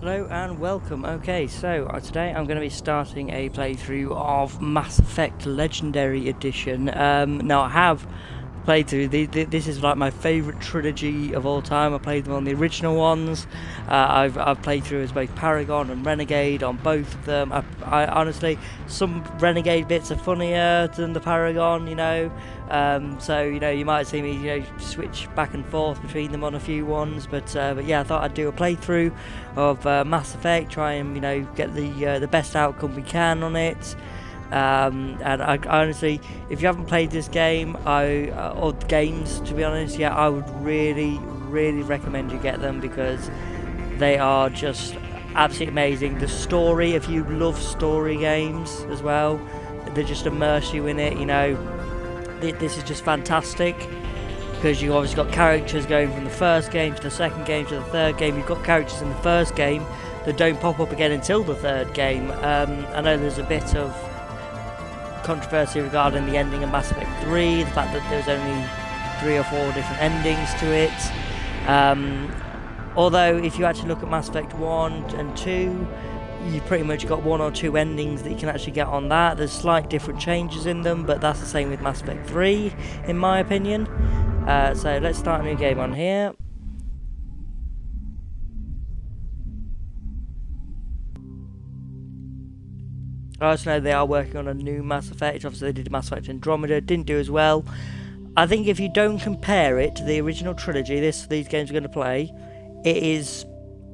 Hello and welcome. Okay, so today I'm going to be starting a playthrough of Mass Effect Legendary Edition. Now I have played through this is like my favourite trilogy of all time. I played them on the original ones. I've played through as both Paragon and Renegade on both of them. I honestly, some Renegade bits are funnier than the Paragon, you know. So you know, you might see me switch back and forth between them on a few ones, but yeah, I thought I'd do a playthrough of Mass Effect, try and get the best outcome we can on it. And I honestly, if you haven't played this game, or games to be honest, yeah, I would really recommend you get them because they are just absolutely amazing. The story, if you love story games as well, they just immerse you in it. This is just fantastic because you obviously got characters going from the first game to the second game to the third game. You've got characters in the first game that don't pop up again until the third game. I know there's a bit of controversy regarding the ending of Mass Effect 3, the fact that there's only 3 or 4 different endings to it. Although if you actually look at Mass Effect 1 and 2, you pretty much got 1 or 2 endings that you can actually get on that. There's slight different changes in them, but that's the same with Mass Effect 3 in my opinion. So let's start a new game on here. I also know they are working on a new Mass Effect. Obviously they did Mass Effect Andromeda, didn't do as well. I think if you don't compare it to the original trilogy these games are going to play, it is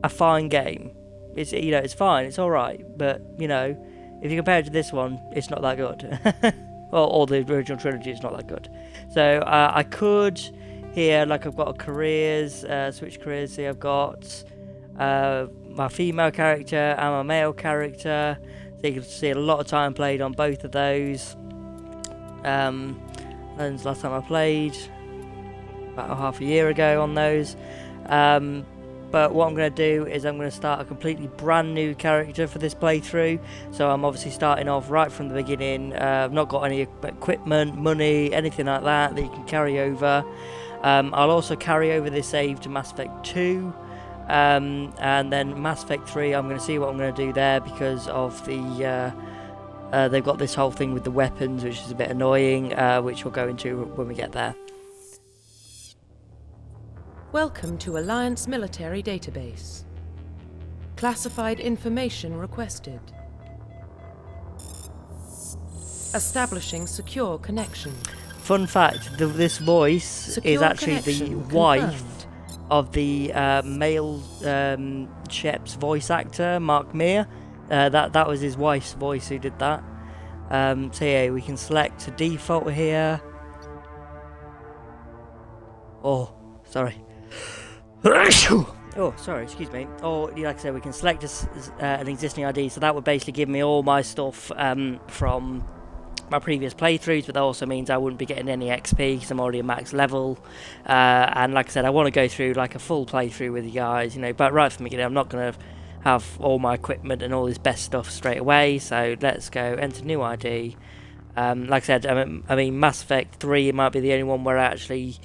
a fine game. It's it's fine, it's alright, but if you compare it to this one, it's not that good. or the original trilogy is not that good. So I could here, like I've got careers, switch careers. See, I've got my female character and my male character. So you can see a lot of time played on both of those. When's the last time I played? About half a year ago on those. But what I'm going to do is I'm going to start a completely brand new character for this playthrough. So I'm obviously starting off right from the beginning. I've not got any equipment, money, anything like that you can carry over. I'll also carry over this save to Mass Effect 2. And then Mass Effect 3, I'm going to see what I'm going to do there because of the they've got this whole thing with the weapons, which is a bit annoying, which we'll go into when we get there. Welcome to Alliance Military Database. Classified information requested. Establishing secure connection. Fun fact, this voice Secure is actually the connection wife confirmed. of the male Shep's voice actor, Mark Meir. That was his wife's voice who did that. So yeah, we can select a default here. Oh, sorry. Oh, sorry, excuse me. Or, like I said, we can select an existing ID, so that would basically give me all my stuff from my previous playthroughs, but that also means I wouldn't be getting any XP because I'm already a max level. And like I said, I want to go through like a full playthrough with you guys, but right from the beginning, I'm not going to have all my equipment and all this best stuff straight away. So let's go enter new ID. Like I said, I mean Mass Effect 3, it might be the only one where I actually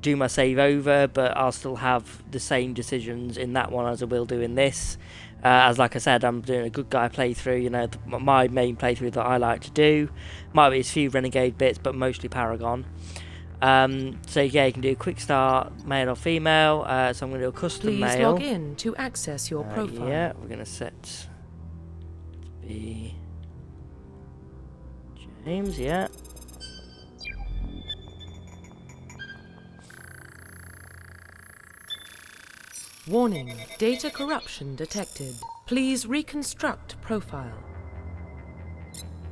do my save over, but I'll still have the same decisions in that one as I will do in this. As like I said, I'm doing a good guy playthrough, my main playthrough that I like to do. Might be a few Renegade bits, but mostly Paragon. So yeah, you can do a quick start, male or female. So I'm going to do a custom male. Please log in to access your profile. Yeah, we're going to set to be James, yeah. Warning, data corruption detected. Please reconstruct profile.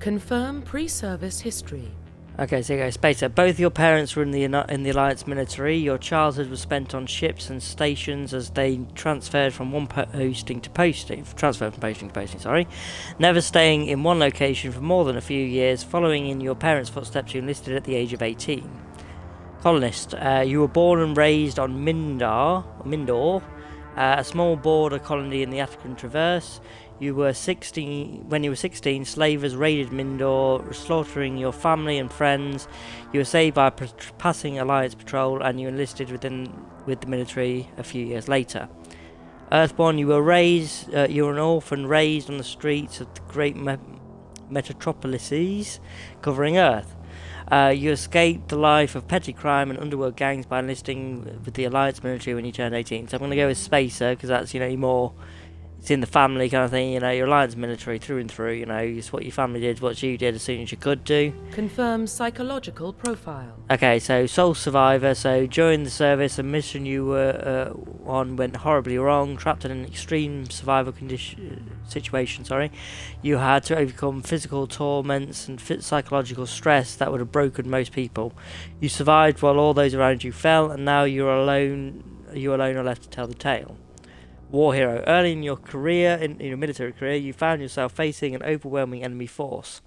Confirm pre-service history. Okay, so you go, Spacer. Both your parents were in the Alliance military. Your childhood was spent on ships and stations as they transferred from posting to posting. Sorry. Never staying in one location for more than a few years. Following in your parents' footsteps, you enlisted at the age of 18. Colonist. You were born and raised on Mindor, a small border colony in the African Traverse. When you were 16, slavers raided Mindor, slaughtering your family and friends. You were saved by passing Alliance patrol, and you enlisted with the military a few years later. Earthborn, you were raised. You were an orphan raised on the streets of the great metropolises covering Earth. You escaped the life of petty crime and underworld gangs by enlisting with the Alliance military when you turned 18. So I'm going to go with Spacer, because that's, you know, more, it's in the family kind of thing, you know, your Alliance military through and through, you know, it's what your family did, what you did as soon as you could do. Confirm psychological profile. Okay, so sole survivor, so during the service, a mission you were on went horribly wrong, trapped in an extreme survival situation, you had to overcome physical torments and psychological stress that would have broken most people. You survived while all those around you fell, and now you alone are left to tell the tale. War hero. Early in your career, in your military career, you found yourself facing an overwhelming enemy force.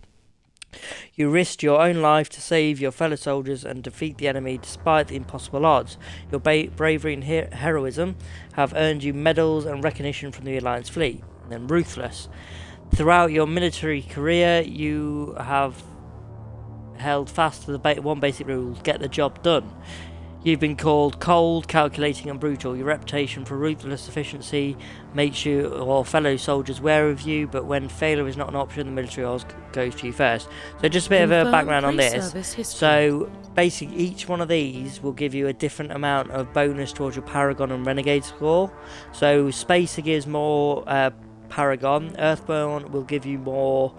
You risked your own life to save your fellow soldiers and defeat the enemy despite the impossible odds. Your bravery and heroism have earned you medals and recognition from the Alliance fleet. And then Ruthless. Throughout your military career, you have held fast to the one basic rule: get the job done. You've been called cold, calculating and brutal. Your reputation for ruthless efficiency makes you or fellow soldiers wary of you, but when failure is not an option, the military always goes to you first. So just a bit of a background on this. So basically each one of these will give you a different amount of bonus towards your Paragon and Renegade score. So Spacer gives more Paragon, Earthborn will give you more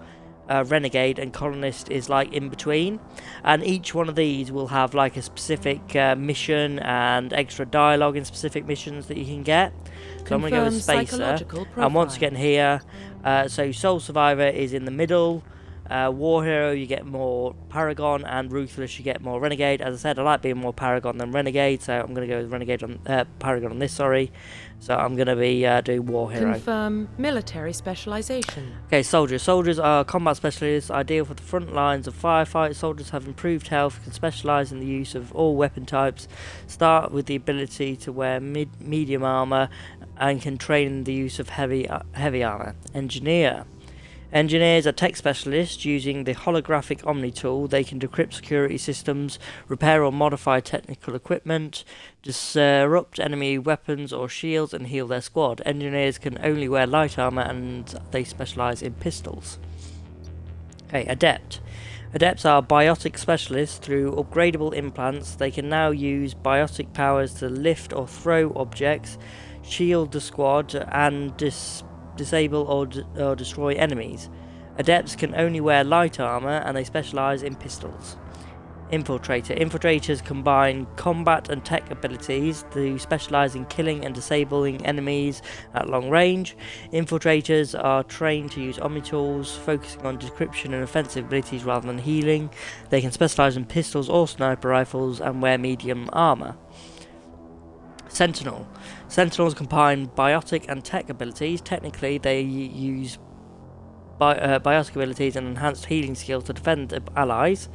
Renegade, and Colonist is like in between, and each one of these will have like a specific mission and extra dialogue in specific missions that you can get. So I'm going to go with Spacer, and once again here, so Soul Survivor is in the middle, War Hero you get more Paragon, and Ruthless you get more Renegade. As I said, I like being more Paragon than Renegade, so I'm going to go with Renegade on Paragon on this, sorry. So I'm going to be doing War Hero. Confirm military specialization. Okay, soldiers. Soldiers are combat specialists, ideal for the front lines of firefight. Soldiers have improved health, can specialise in the use of all weapon types, start with the ability to wear medium armour, and can train in the use of heavy armour. Engineer. Engineers are tech specialists using the holographic Omni tool. They can decrypt security systems, repair or modify technical equipment, disrupt enemy weapons or shields, and heal their squad. Engineers can only wear light armor, and they specialize in pistols. Okay, Adept. Adepts are biotic specialists. Through upgradable implants, they can now use biotic powers to lift or throw objects, shield the squad, and disable or destroy enemies. Adepts can only wear light armor, and they specialize in pistols. Infiltrator. Infiltrators combine combat and tech abilities to specialize in killing and disabling enemies at long range. Infiltrators are trained to use Omni tools, focusing on decryption and offensive abilities rather than healing. They can specialize in pistols or sniper rifles and wear medium armor. Sentinel. Sentinels combine biotic and tech abilities. Technically, they use biotic abilities and enhanced healing skills to defend allies.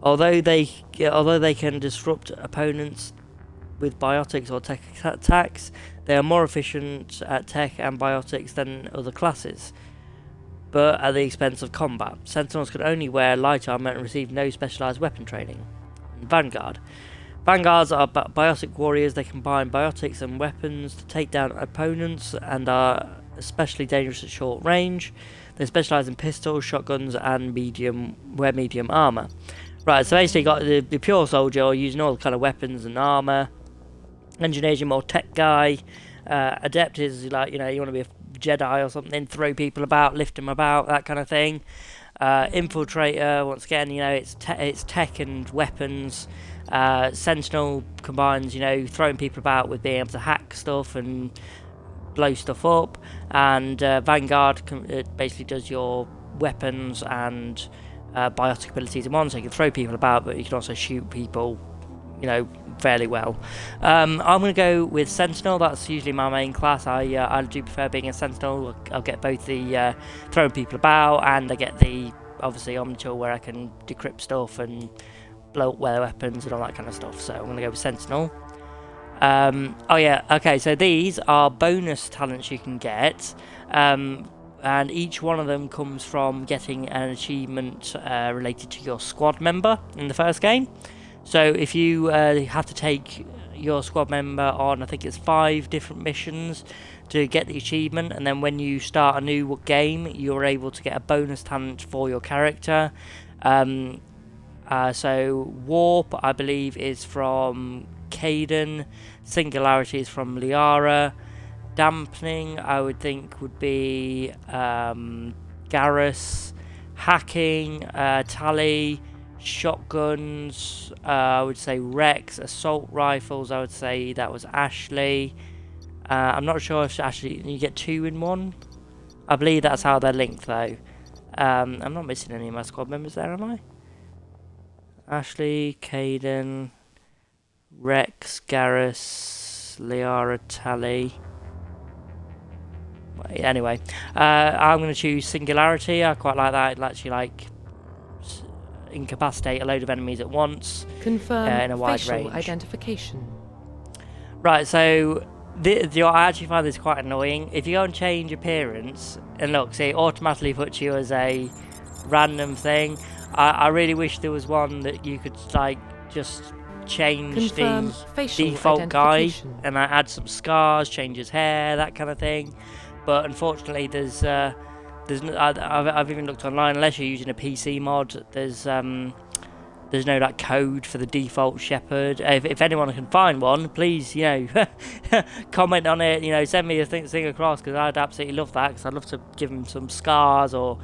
Although they can disrupt opponents with biotics or tech attacks, they are more efficient at tech and biotics than other classes, but at the expense of combat. Sentinels can only wear light armor and receive no specialized weapon training. Vanguard. Vanguards are biotic warriors. They combine biotics and weapons to take down opponents and are especially dangerous at short range. They specialise in pistols, shotguns, and wear medium armour. Right, so basically you got the pure soldier using all kind of weapons and armour. Engineer's your more tech guy. Adept is like, you know, you want to be a Jedi or something, throw people about, lift them about, that kind of thing. Infiltrator, once again, you know, it's tech and weapons. Sentinel combines, you know, throwing people about with being able to hack stuff and blow stuff up, and Vanguard basically does your weapons and biotic abilities in one, so you can throw people about, but you can also shoot people, you know, fairly well. I'm going to go with Sentinel. That's usually my main class. I do prefer being a Sentinel. I'll get both the throwing people about, and I get the obviously Omni tool where I can decrypt stuff and blow up their weapons and all that kind of stuff. So I'm going to go with Sentinel. Oh yeah, okay, so these are bonus talents you can get, and each one of them comes from getting an achievement related to your squad member in the first game. So if you have to take your squad member on, I think it's 5 different missions to get the achievement, and then when you start a new game, you're able to get a bonus talent for your character. So Warp, I believe, is from Caden. Singularity is from Liara. Dampening, I would think, would be Garrus. Hacking, Tally. Shotguns, I would say Rex. Assault rifles, I would say that was Ashley. I'm not sure if Ashley, you get 2 in 1. I believe that's how they're linked, though. I'm not missing any of my squad members there, am I? Ashley, Caden, Rex, Garrus, Liara, Tally. Anyway, I'm going to choose Singularity. I quite like that. It actually like incapacitate a load of enemies at once. Confirm in a wide facial range. identification. Right, so I actually find this quite annoying. If you go and change appearance, and look, see, it automatically puts you as a random thing. I really wish there was one that you could like just change Confirm the facial default guy identification. and add some scars, change his hair, that kind of thing. But unfortunately, there's I've even looked online. Unless you're using a PC mod, there's no like code for the default Shepherd. If anyone can find one, please, comment on it. Send me a thing across, because I'd absolutely love that. Because I'd love to give him some scars or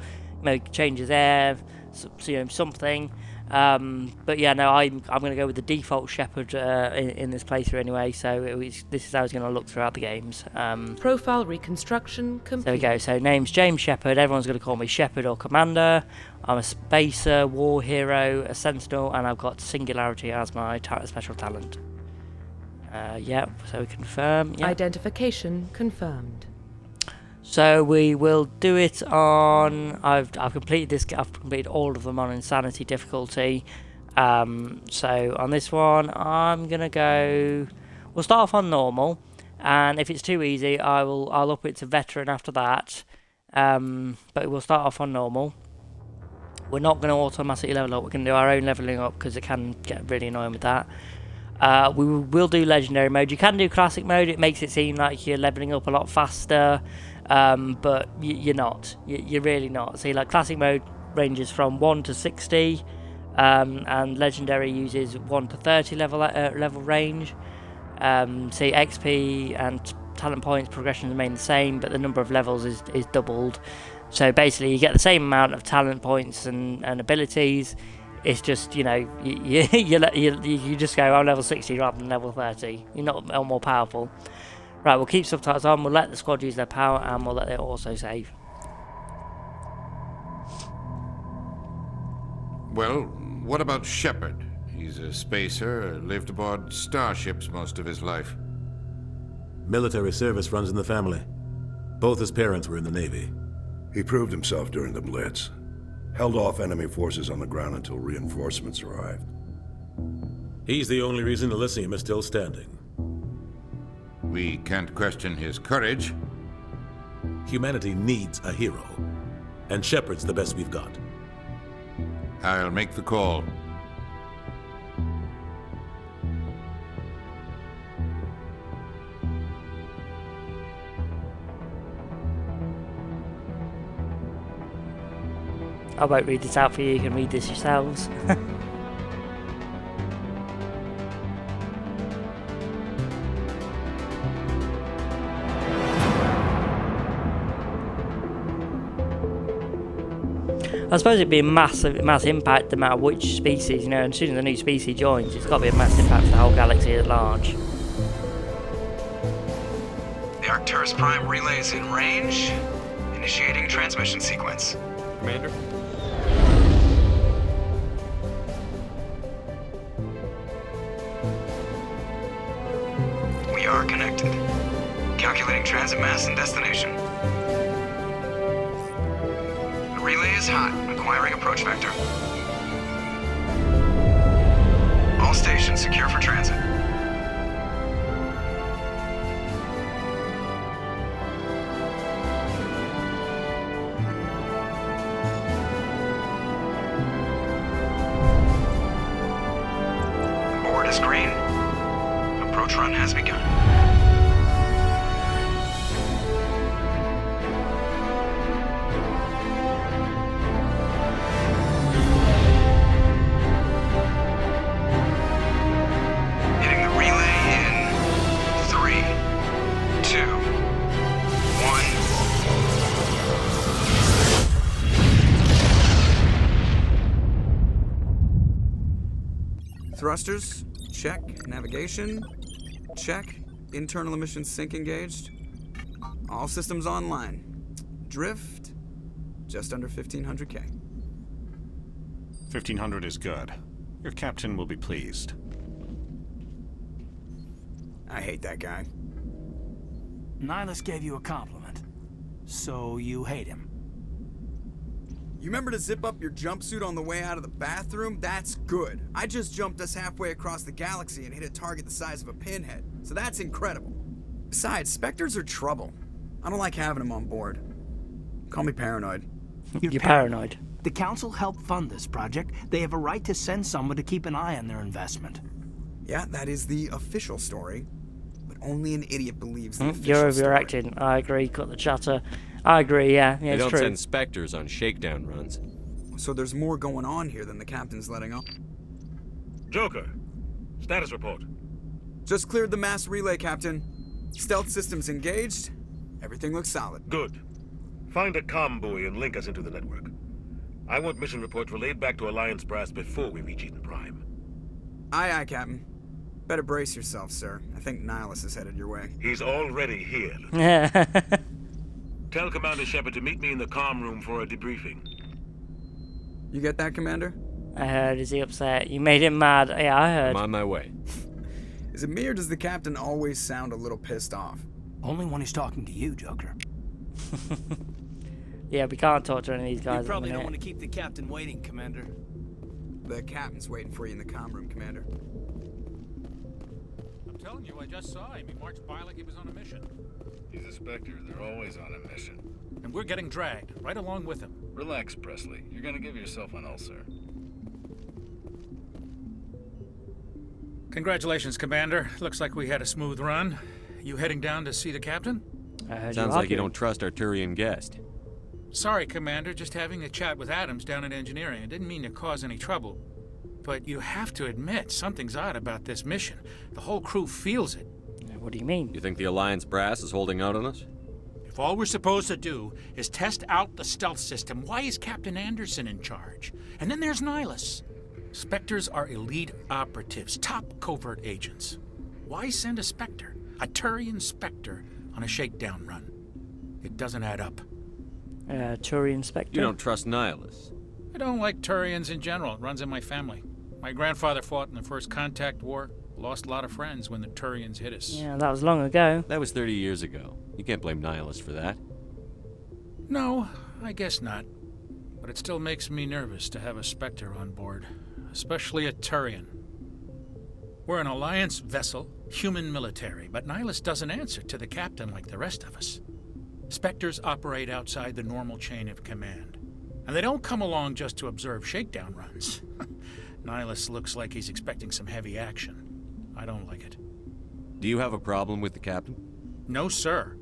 change his hair, something. But yeah, no, I'm going to go with the default Shepherd in this playthrough anyway. So this is how it's going to look throughout the games. Profile reconstruction complete. There we go. So name's James Shepherd. Everyone's going to call me Shepherd or Commander. I'm a Spacer, War Hero, a Sentinel, and I've got Singularity as my special talent. Yeah, so we confirm. Yep. Identification confirmed. So we will do it on. I've completed this. I've completed all of them on Insanity difficulty. So on this one, I'm gonna go. We'll start off on normal, and if it's too easy, I'll up it to veteran after that. But we'll start off on normal. We're not going to automatically level up. We're going to do our own leveling up, because it can get really annoying with that. We will do legendary mode. You can do classic mode. It makes it seem like you're leveling up a lot faster. But you're not. You're really not. See, like classic mode ranges from 1 to 60, and legendary uses 1 to 30 level range. See, XP and talent points progression remain the same, but the number of levels is doubled. So basically, you get the same amount of talent points and abilities. It's just you just go, I'm level 60 rather than level 30. You're not more powerful. Right, we'll keep subtitles on, we'll let the squad use their power, and we'll let it also save. Well, what about Shepard? He's a spacer, lived aboard starships most of his life. Military service runs in the family. Both his parents were in the Navy. He proved himself during the Blitz. Held off enemy forces on the ground until reinforcements arrived. He's the only reason Elysium is still standing. We can't question his courage. Humanity needs a hero, and Shepard's the best we've got. I'll make the call. I won't read this out for you, you can read this yourselves. I suppose it'd be a mass impact no matter which species, and as soon as a new species joins, it's got to be a mass impact for the whole galaxy at large. The Arcturus Prime relay is in range. Initiating transmission sequence. Commander? We are connected. Calculating transit mass and destination. The relay is hot. Acquiring approach vector. All stations secure for transit. Board is green. Approach launch run has begun. Hitting the relay in 3, 2, 1. Thrusters, check. Navigation, check. Internal emissions sync engaged. All systems online. Drift, just under 1,500K. 1,500 is good. Your captain will be pleased. I hate that guy. Nihilus gave you a compliment, so you hate him. You remember to zip up your jumpsuit on the way out of the bathroom? That's good. I just jumped us halfway across the galaxy and hit a target the size of a pinhead, so that's incredible. Besides, Spectres are trouble. I don't like having them on board. Call me paranoid. You're paranoid. The Council helped fund this project. They have a right to send someone to keep an eye on their investment. Yeah, that is the official story. But only an idiot believes the official You're story. overreacting. I agree. Cut the chatter. I agree. Yeah, They it's don't true. send Spectres on shakedown runs. So there's more going on here than the captain's letting on. Joker, status report. Just cleared the mass relay, Captain. Stealth systems engaged. Everything looks solid. Good. Find a comm buoy and link us into the network. I want mission reports relayed back to Alliance Brass before we reach Eden Prime. Aye, aye, Captain. Better brace yourself, sir. I think Nihilus is headed your way. He's already here. Tell Commander Shepard to meet me in the comm room for a debriefing. You get that, Commander? I heard. Is he upset? You made him mad. Yeah, I heard. I'm on my way. Is it me or does the captain always sound a little pissed off? Only when he's talking to you, Joker. Yeah, we can't talk to any of these guys. You probably at the don't want minute. to keep the captain waiting, Commander. The captain's waiting for you in the comm room, Commander. I'm telling you, I just saw him. He marched by like he was on a mission. He's a Spectre. They're always on a mission. And we're getting dragged, right along with him. Relax, Presley. You're gonna give yourself an ulcer. Congratulations, Commander. Looks like we had a smooth run. You heading down to see the captain? I heard Sounds like you arguing. don't trust our Turian guest. Sorry, Commander. Just having a chat with Adams down at engineering. I didn't mean to cause any trouble. But you have to admit, something's odd about this mission. The whole crew feels it. What do you mean? You think the Alliance Brass is holding out on us? If all we're supposed to do is test out the stealth system, why is Captain Anderson in charge? And then there's Nihilus. Spectres are elite operatives, top covert agents. Why send a Spectre, a Turian Spectre, on a shakedown run? It doesn't add up. Turian Spectre? You don't trust Nihilus. I don't like Turians in general. It runs in my family. My grandfather fought in the First Contact War. Lost a lot of friends when the Turians hit us. Yeah, that was long ago. That was 30 years ago. You can't blame Nihilus for that. No, I guess not. But it still makes me nervous to have a Spectre on board. Especially a Turian. We're an Alliance vessel, human military, but Nihilus doesn't answer to the captain like the rest of us. Spectres operate outside the normal chain of command. And they don't come along just to observe shakedown runs. Nihilus looks like he's expecting some heavy action. I don't like it. Do you have a problem with the captain? No, sir.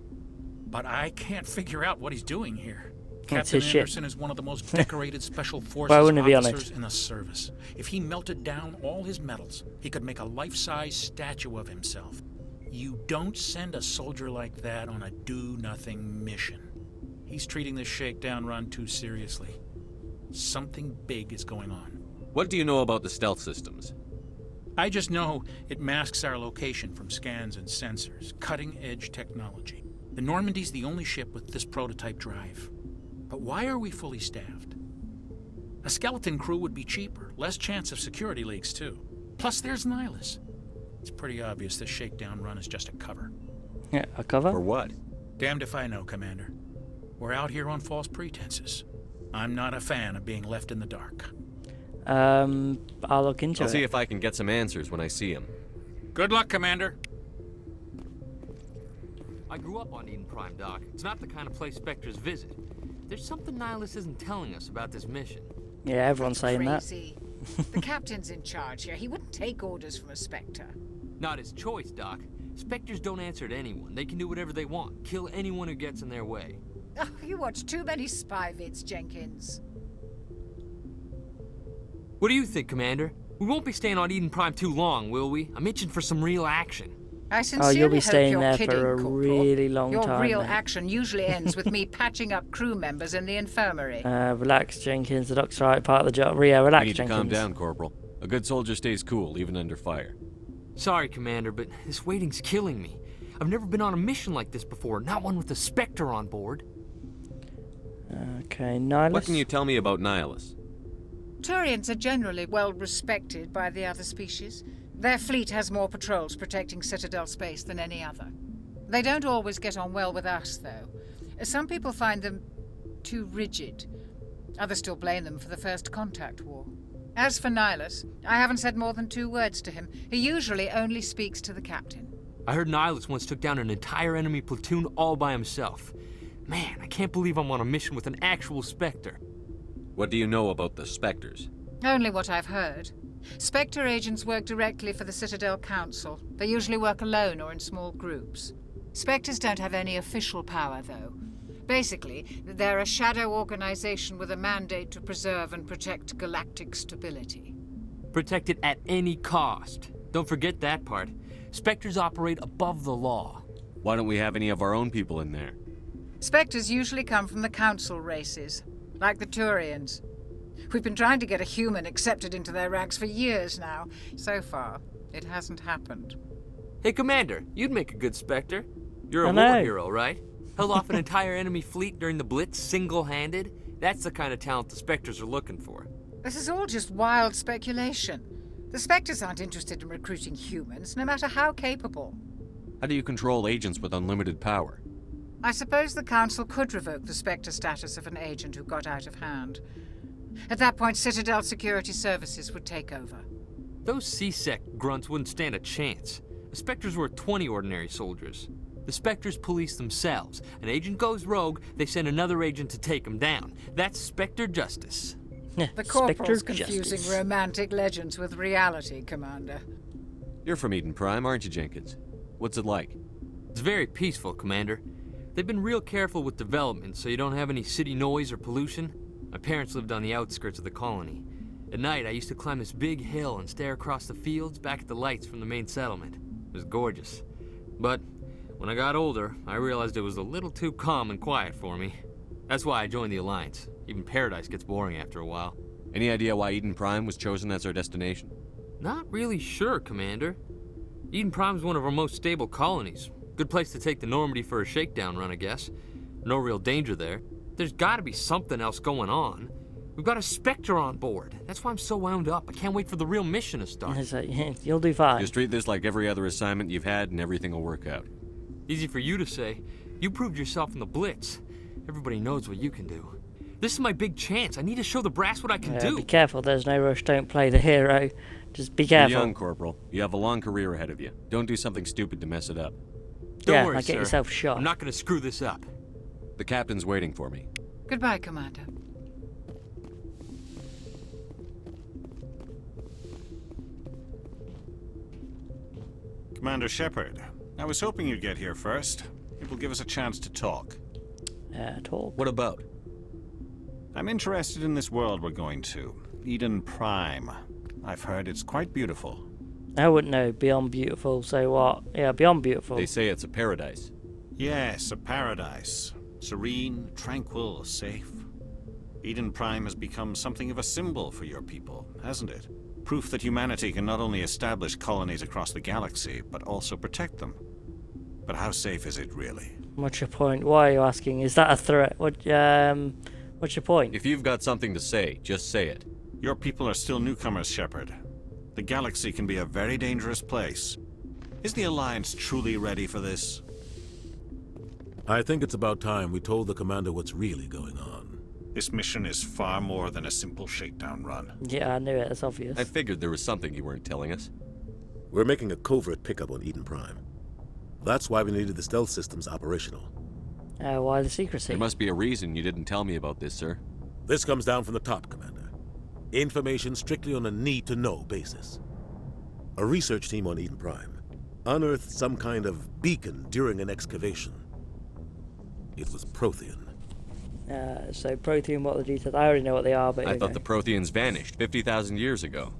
But I can't figure out what he's doing here. That's Captain his shit. Anderson is one of the most decorated special forces Why wouldn't it be on it? officers in the service. If he melted down all his medals, he could make a life-size statue of himself. You don't send a soldier like that on a do-nothing mission. He's treating this shakedown run too seriously. Something big is going on. What do you know about the stealth systems? I just know it masks our location from scans and sensors. Cutting-edge technology. The Normandy's the only ship with this prototype drive. But why are we fully staffed? A skeleton crew would be cheaper, less chance of security leaks too. Plus there's Nihilus. It's pretty obvious this shakedown run is just a cover. Yeah, a cover? For what? Damned if I know, Commander. We're out here on false pretenses. I'm not a fan of being left in the dark. I'll look into I'll it. see if I can get some answers when I see him. Good luck, Commander. I grew up on Eden Prime, Doc. It's not the kind of place Spectres visit. There's something Nihilus isn't telling us about this mission. Yeah, everyone's saying Crazy. The captain's in charge here. He wouldn't take orders from a Spectre. Not his choice, Doc. Spectres don't answer to anyone. They can do whatever they want. Kill anyone who gets in their way. Oh, you watch too many spy vids, Jenkins. What do you think, Commander? We won't be staying on Eden Prime too long, will we? I'm itching for some real action. I sincerely you'll be hope staying you're there kidding, for a Corporal. really long Your time. real mate. action usually ends with me patching up crew members in the infirmary. Relax, Jenkins. The doc's right, part of the job. Yeah, relax, You need Jenkins. to calm down, Corporal. A good soldier stays cool, even under fire. Sorry, Commander, but this waiting's killing me. I've never been on a mission like this before, not one with a Spectre on board. Okay, Nihilus. What can you tell me about Nihilus? Turians are generally well respected by the other species. Their fleet has more patrols protecting Citadel space than any other. They don't always get on well with us, though. Some people find them too rigid. Others still blame them for the First Contact War. As for Nihilus, I haven't said more than 2 words to him. He usually only speaks to the captain. I heard Nihilus once took down an entire enemy platoon all by himself. Man, I can't believe I'm on a mission with an actual Spectre. What do you know about the Spectres? Only what I've heard. Spectre agents work directly for the Citadel Council. They usually work alone or in small groups. Spectres don't have any official power, though. Basically, they're a shadow organization with a mandate to preserve and protect galactic stability. Protect it at any cost. Don't forget that part. Spectres operate above the law. Why don't we have any of our own people in there? Spectres usually come from the Council races, like the Turians. We've been trying to get a human accepted into their ranks for years now. So far, it hasn't happened. Hey, Commander, you'd make a good Spectre. You're a I war know. hero, right? Held off an entire enemy fleet during the Blitz single-handed? That's the kind of talent the Spectres are looking for. This is all just wild speculation. The Spectres aren't interested in recruiting humans, no matter how capable. How do you control agents with unlimited power? I suppose the Council could revoke the Spectre status of an agent who got out of hand. At that point, Citadel Security Services would take over. Those C-Sec grunts wouldn't stand a chance. The Spectres were 20 ordinary soldiers. The Spectres police themselves. An agent goes rogue, they send another agent to take him down. That's Spectre justice. The Corporal's confusing romantic legends with reality, Commander. You're from Eden Prime, aren't you, Jenkins? What's it like? It's very peaceful, Commander. They've been real careful with development, so you don't have any city noise or pollution. My parents lived on the outskirts of the colony. At night, I used to climb this big hill and stare across the fields back at the lights from the main settlement. It was gorgeous. But when I got older, I realized it was a little too calm and quiet for me. That's why I joined the Alliance. Even Paradise gets boring after a while. Any idea why Eden Prime was chosen as our destination? Not really sure, Commander. Eden Prime's one of our most stable colonies. Good place to take the Normandy for a shakedown run, I guess. No real danger there. There's gotta be something else going on. We've got a Spectre on board. That's why I'm so wound up. I can't wait for the real mission to start. You'll do fine. Just treat this like every other assignment you've had and everything will work out. Easy for you to say. You proved yourself in the Blitz. Everybody knows what you can do. This is my big chance. I need to show the brass what I can do. Be careful, there's no rush. Don't play the hero. Just be careful. You're young, Corporal. You have a long career ahead of you. Don't do something stupid to mess it up. Don't worry, like get sir. yourself shot. I'm not going to screw this up. The captain's waiting for me. Goodbye, Commander. Commander Shepard, I was hoping you'd get here first. It will give us a chance to talk. Talk? What about? I'm interested in this world we're going to. Eden Prime. I've heard it's quite beautiful. I wouldn't know. Beyond beautiful, so what? Yeah, beyond beautiful. They say it's a paradise. Yes, a paradise. Serene, tranquil, safe. Eden Prime has become something of a symbol for your people, hasn't it? Proof that humanity can not only establish colonies across the galaxy, but also protect them. But how safe is it really? What's your point? Why are you asking? Is that a threat? What's your point? If you've got something to say, just say it. Your people are still newcomers, Shepard. The galaxy can be a very dangerous place. Is the Alliance truly ready for this? I think it's about time we told the commander what's really going on. This mission is far more than a simple shakedown run. Yeah, I knew it. It's obvious. I figured there was something you weren't telling us. We're making a covert pickup on Eden Prime. That's why we needed the stealth systems operational. Why the secrecy? There must be a reason you didn't tell me about this, sir. This comes down from the top, Commander. Information strictly on a need-to-know basis. A research team on Eden Prime unearthed some kind of beacon during an excavation. It was Prothean. So Prothean, what are the details? I already know what they are, but... I thought the Protheans vanished 50,000 years ago.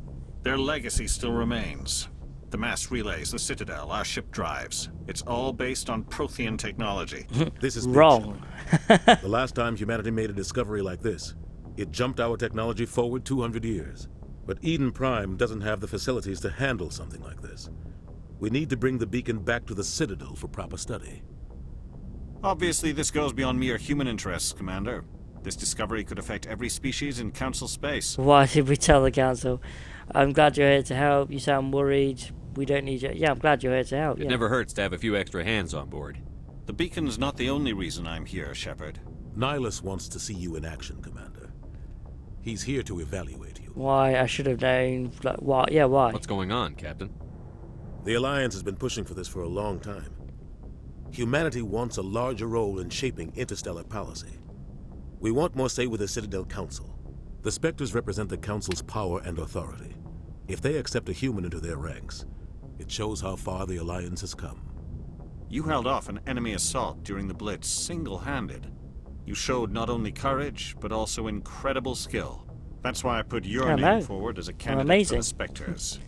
Their legacy still remains. The mass relays, the Citadel, our ship drives. It's all based on Prothean technology. This is wrong. The last time humanity made a discovery like this, it jumped our technology forward 200 years. But Eden Prime doesn't have the facilities to handle something like this. We need to bring the beacon back to the Citadel for proper study. Obviously, this goes beyond mere human interests, Commander. This discovery could affect every species in Council space. Why did we tell the Council? I'm glad you're here to help. You sound worried. We don't need you. Yeah, I'm glad you're here to help. It never hurts to have a few extra hands on board. The beacon's not the only reason I'm here, Shepard. Nihilus wants to see you in action, Commander. He's here to evaluate you. Why? I should have known. Like, why? Yeah, why? What's going on, Captain? The Alliance has been pushing for this for a long time. Humanity wants a larger role in shaping interstellar policy. We want more say with the Citadel Council. The Spectres represent the Council's power and authority. If they accept a human into their ranks, it shows how far the Alliance has come. You held off an enemy assault during the Blitz single-handed. You showed not only courage, but also incredible skill. That's why I put your name forward as a candidate for the Spectres.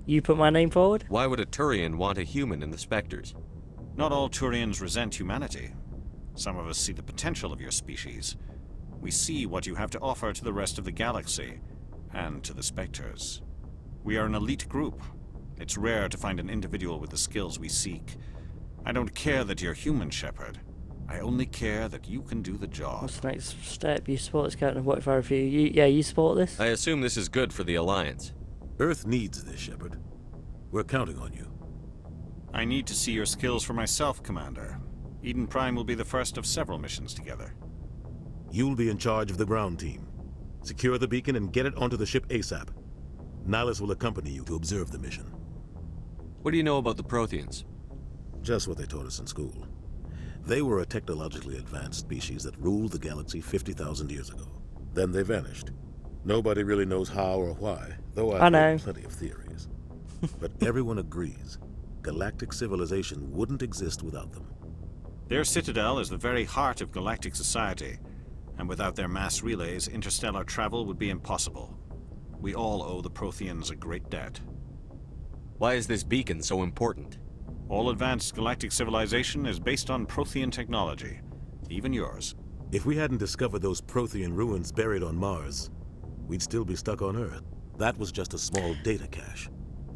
You put my name forward? Why would a Turian want a human in the Spectres? Not all Turians resent humanity. Some of us see the potential of your species. We see what you have to offer to the rest of the galaxy, and to the Spectres. We are an elite group. It's rare to find an individual with the skills we seek. I don't care that you're human, Shepard. I only care that you can do the job. What's the next step? You support this, Captain? What if I refuse? You support this? I assume this is good for the Alliance. Earth needs this, Shepard. We're counting on you. I need to see your skills for myself, Commander. Eden Prime will be the first of several missions together. You'll be in charge of the ground team. Secure the beacon and get it onto the ship ASAP. Nihilus will accompany you to observe the mission. What do you know about the Protheans? Just what they taught us in school. They were a technologically advanced species that ruled the galaxy 50,000 years ago. Then they vanished. Nobody really knows how or why, though I've heard plenty of theories. But everyone agrees, galactic civilization wouldn't exist without them. Their Citadel is the very heart of galactic society, and without their mass relays, interstellar travel would be impossible. We all owe the Protheans a great debt. Why is this beacon so important? All advanced galactic civilization is based on Prothean technology, even yours. If we hadn't discovered those Prothean ruins buried on Mars, we'd still be stuck on Earth. That was just a small data cache.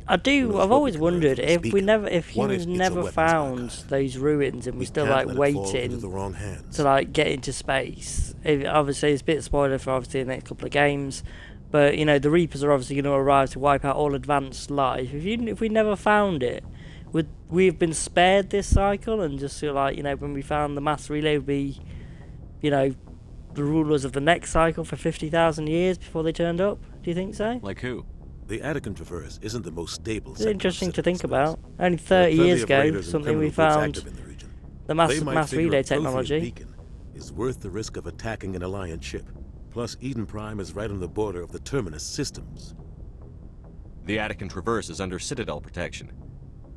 I've always wondered if humans never found those ruins and we're still like waiting to like get into space. Obviously, it's a bit of spoiler for obviously the next couple of games, but you know the Reapers are obviously going to arrive to wipe out all advanced life. If we never found it, would we have been spared this cycle and just sort of like when we found the mass relay would be, the rulers of the next cycle for 50,000 years before they turned up? Do you think so? Like who? The Attican Traverse isn't the most stable. It's interesting to think about. Only 30 years ago, something we found, the mass relay technology. Beacon is worth the risk of attacking an Alliance ship. Plus, Eden Prime is right on the border of the Terminus systems. The Attican Traverse is under Citadel protection.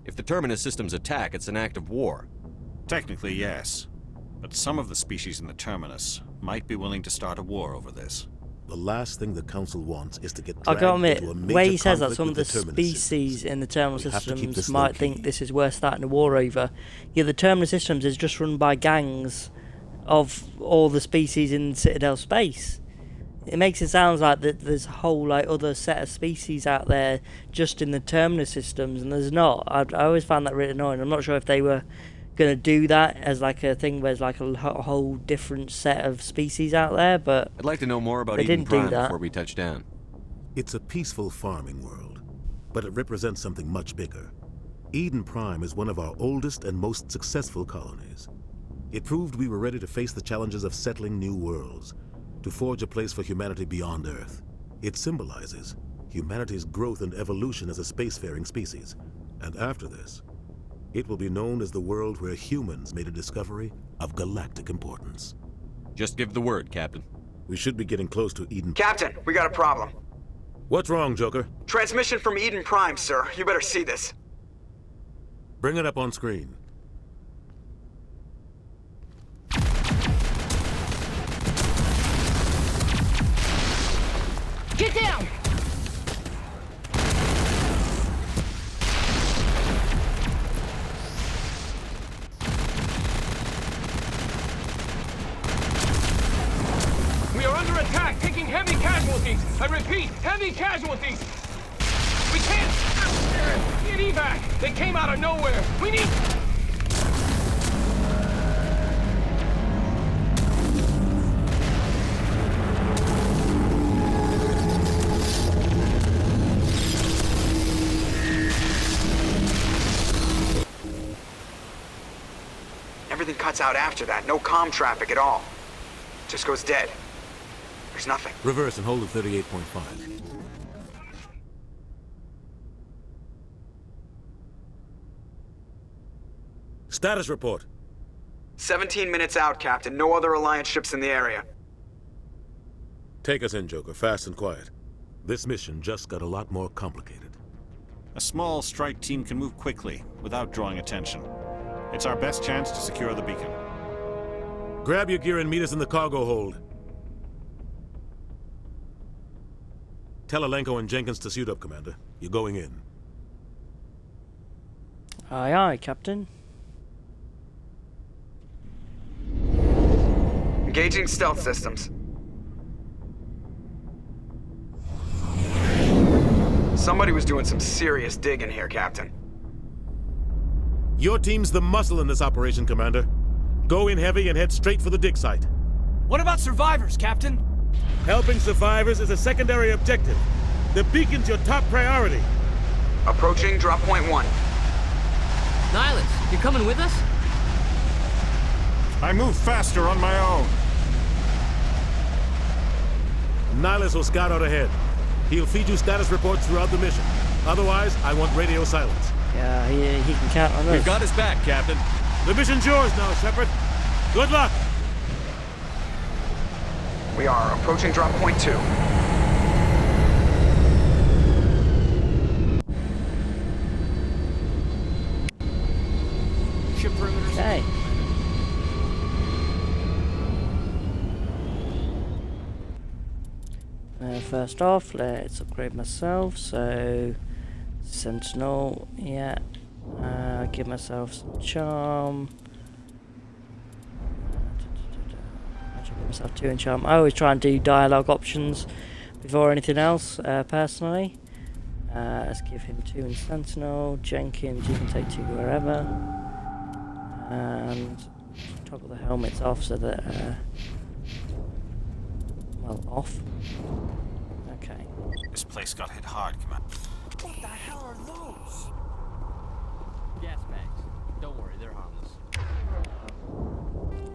If the Terminus systems attack, it's an act of war. Technically, yes. But some of the species in the Terminus might be willing to start a war over this. The last thing the Council wants is to get I dragged gotta admit, into a the major way he says that conflict some of with the species in the terminal We have to keep systems this might low-key. think this is worth starting a war over. Yeah, the terminal systems is just run by gangs of all the species in Citadel space. It makes it sound like that there's a whole other set of species out there just in the terminal systems, and there's not. I always found that really annoying. I'm not sure if they were going to do that as like a thing where there's like a whole different set of species out there, but I'd like to know more about they Eden didn't do Prime that. before we touch down. It's a peaceful farming world, but it represents something much bigger. Eden Prime is one of our oldest and most successful colonies. It proved we were ready to face the challenges of settling new worlds, to forge a place for humanity beyond Earth. It symbolizes humanity's growth and evolution as a spacefaring species. And after this, it will be known as the world where humans made a discovery of galactic importance. Just give the word, Captain. We should be getting close to Eden. Captain, we got a problem. What's wrong, Joker? Transmission from Eden Prime, sir. You better see this. Bring it up on screen. Get down! We are under attack, taking heavy casualties. I repeat, heavy casualties. We can't get evac. They came out of nowhere. We need... Everything cuts out after that. No comm traffic at all. Just goes dead. There's nothing. Reverse and hold at 38.5. Status report. 17 minutes out, Captain. No other Alliance ships in the area. Take us in, Joker, fast and quiet. This mission just got a lot more complicated. A small strike team can move quickly, without drawing attention. It's our best chance to secure the beacon. Grab your gear and meet us in the cargo hold. Tell Alenko and Jenkins to suit up, Commander. You're going in. Aye, aye, Captain. Engaging stealth systems. Somebody was doing some serious digging here, Captain. Your team's the muscle in this operation, Commander. Go in heavy and head straight for the dig site. What about survivors, Captain? Helping survivors is a secondary objective. The beacon's your top priority. Approaching drop point 1. Nihilus, you coming with us? I move faster on my own. Nihilus will scout out ahead. He'll feed you status reports throughout the mission. Otherwise, I want radio silence. Yeah, he can count on us. We've got his back, Captain. The mission's yours now, Shepard. Good luck. We are approaching drop point 2. Ship perimeter. Okay. First off, let's upgrade myself. So, Sentinel, yeah. Give myself some charm. Actually, give myself 2 in charm. I always try and do dialogue options before anything else, personally. Let's give him 2 in Sentinel. Jenkins, you can take 2 wherever. And toggle the helmets off so that, well, off. Okay. This place got hit hard, Commander. What the hell are those? Gas bags. Don't worry, they're harmless.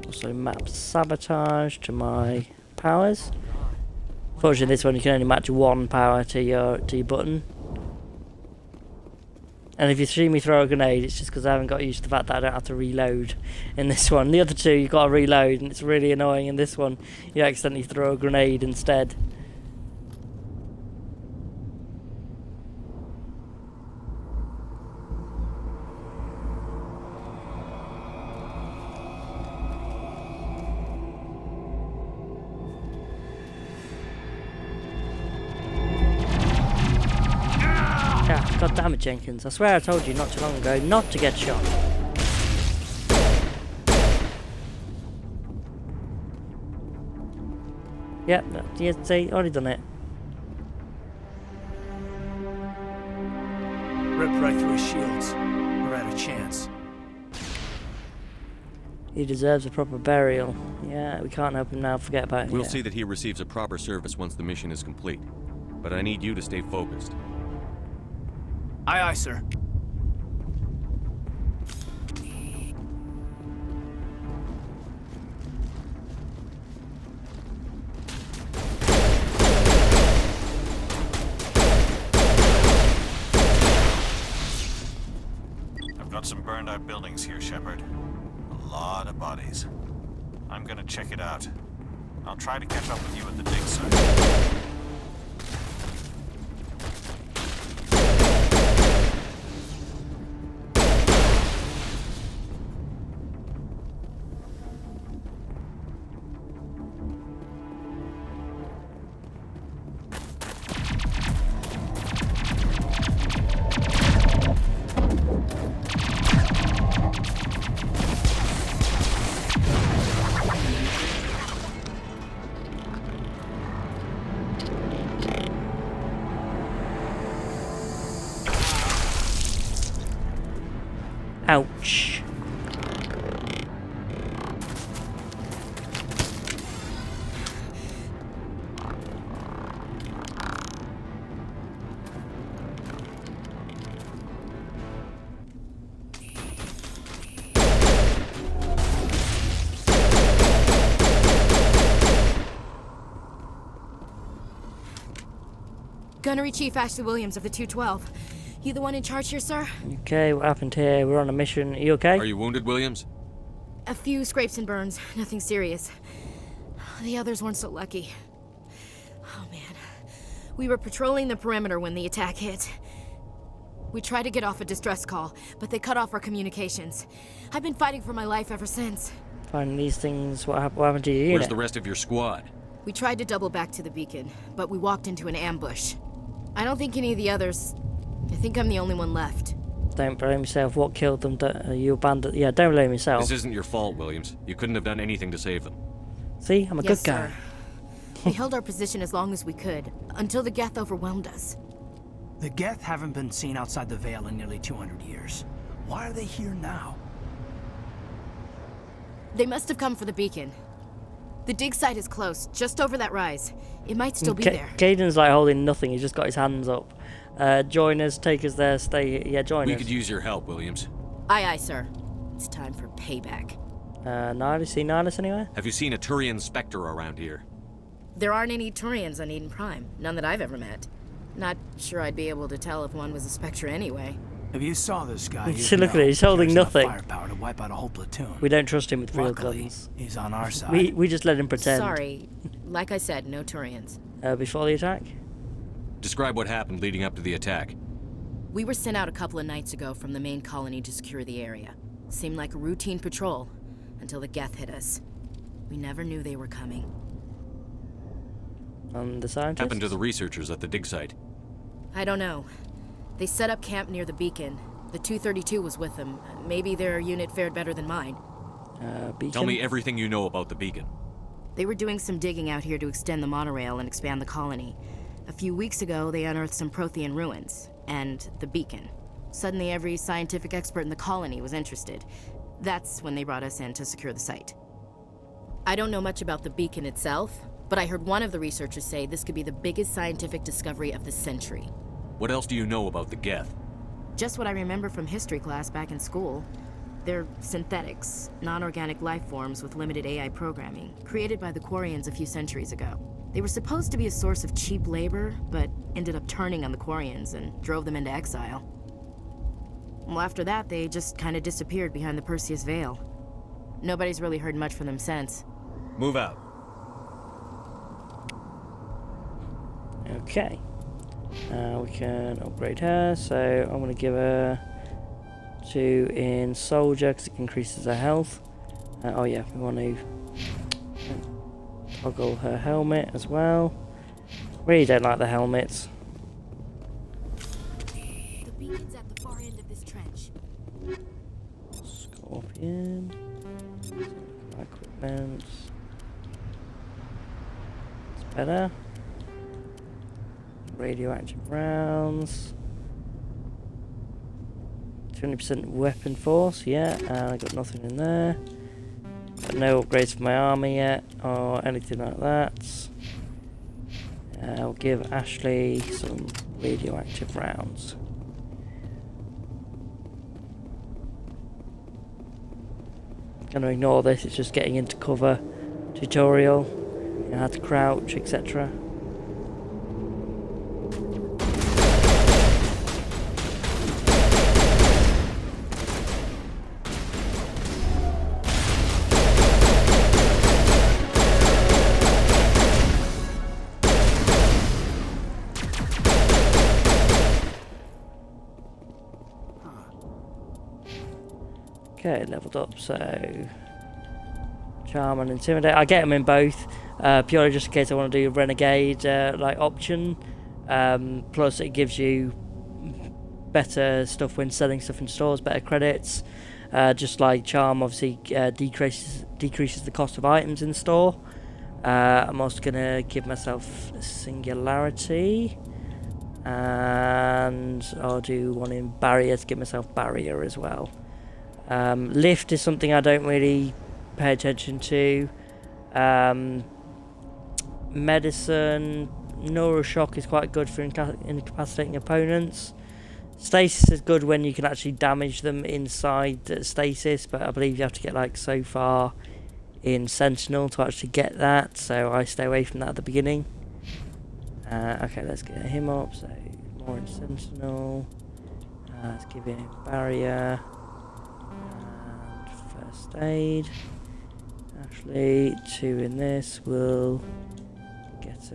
Also map sabotage to my powers. Unfortunately, this one you can only match 1 power to your button. And if you see me throw a grenade, it's just because I haven't got used to the fact that I don't have to reload in this one. The other 2 you've got to reload, and it's really annoying. In this one, you accidentally throw a grenade instead. God damn it, Jenkins. I swear I told you not too long ago not to get shot. Yep, yeah, see, already done it. Ripped right through his shields. We're out of chance. He deserves a proper burial. Yeah, we can't help him now, forget about it. We'll see that he receives a proper service once the mission is complete. But I need you to stay focused. Aye, aye, sir. I've got some burned out buildings here, Shepard. A lot of bodies. I'm gonna check it out. I'll try to catch up with you at the dig site. Ouch. Gunnery Chief Ashley Williams of the 212. You the one in charge here, sir? Okay, what happened here? We're on a mission. Are you okay? Are you wounded, Williams? A few scrapes and burns, nothing serious. The others weren't so lucky. Oh man. We were patrolling the perimeter when the attack hit. We tried to get off a distress call, but they cut off our communications. I've been fighting for my life ever since. Finding these things, what happened to your unit? Where's the rest of your squad? We tried to double back to the beacon, but we walked into an ambush. I don't think any of the others... I think I'm the only one left. Don't blame yourself. What killed them? You abandoned... Yeah, don't blame yourself. This isn't your fault, Williams. You couldn't have done anything to save them. See? I'm a good guy. Sir. We held our position as long as we could, until the Geth overwhelmed us. The Geth haven't been seen outside the Veil in nearly 200 years. Why are they here now? They must have come for the beacon. The dig site is close, just over that rise. It might still be there. Caden's like holding nothing. He's just got his hands up. Join us, take us there, stay... Yeah, join us. We could use your help, Williams. Aye, aye, sir. It's time for payback. Nihilus, see Nihilus anywhere? Have you seen a Turian Spectre around here? There aren't any Turians on Eden Prime. None that I've ever met. Not sure I'd be able to tell if one was a Spectre anyway. If you saw this guy, See, look at it, he's holding nothing. Firepower to wipe out a whole platoon. We don't trust him with real Luckily, guns. He's on our side. We just let him pretend. Sorry. Like I said, no Turians. Before the attack? Describe what happened leading up to the attack. We were sent out a couple of nights ago from the main colony to secure the area. Seemed like a routine patrol, until the Geth hit us. We never knew they were coming. And the scientists? Happened to the researchers at the dig site? I don't know. They set up camp near the beacon. The 232 was with them. Maybe their unit fared better than mine. Beacon? Tell me everything you know about the beacon. They were doing some digging out here to extend the monorail and expand the colony. A few weeks ago, they unearthed some Prothean ruins, and the beacon. Suddenly, every scientific expert in the colony was interested. That's when they brought us in to secure the site. I don't know much about the beacon itself, but I heard one of the researchers say this could be the biggest scientific discovery of the century. What else do you know about the Geth? Just what I remember from history class back in school. They're synthetics, non-organic life forms with limited AI programming, created by the Quarians a few centuries ago. They were supposed to be a source of cheap labor, but ended up turning on the Quarians and drove them into exile. Well, after that, they just kind of disappeared behind the Perseus Veil. Nobody's really heard much from them since. Move out. Okay. We can upgrade her, so I'm going to give her 2 in soldier because it increases her health. Oh yeah, we want to toggle her helmet as well. Really don't like the helmets. The beacon's at the far end of this trench. Scorpion. Equipment. It's better. Radioactive rounds. 200% weapon force, yeah. I got nothing in there. Got no upgrades for my army yet, or anything like that. I'll give Ashley some radioactive rounds. Gonna ignore this, it's just getting into cover tutorial, you know, how to crouch, etc. Okay, leveled up, so Charm and Intimidate. I get them in both, purely just in case I want to do a Renegade like option. Plus it gives you better stuff when selling stuff in stores, better credits. Just like Charm obviously decreases the cost of items in store. I'm also going to give myself Singularity. And I'll do one in Barrier to give myself Barrier as well. Lift is something I don't really pay attention to. Medicine, Neuroshock is quite good for incapacitating opponents. Stasis is good when you can actually damage them inside stasis, but I believe you have to get like so far in Sentinel to actually get that, so I stay away from that at the beginning. Okay, let's get him up, so more in Sentinel. Let's give him barrier and first aid. Actually, 2 in this will get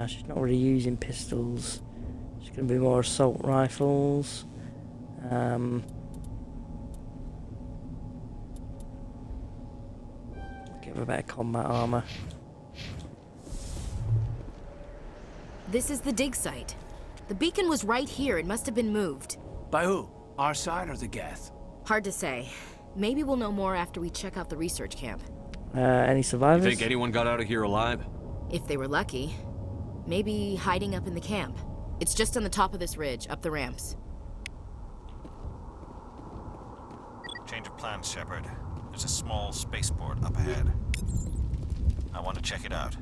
she's not really using pistols. She's going to be more assault rifles. Give her better combat armor. This is the dig site. The beacon was right here. It must have been moved. By who? Our side or the Geth? Hard to say. Maybe we'll know more after we check out the research camp. Any survivors? You think anyone got out of here alive? If they were lucky. Maybe hiding up in the camp. It's just on the top of this ridge, up the ramps. Change of plans, Shepard. There's a small spaceport up ahead. I want to check it out.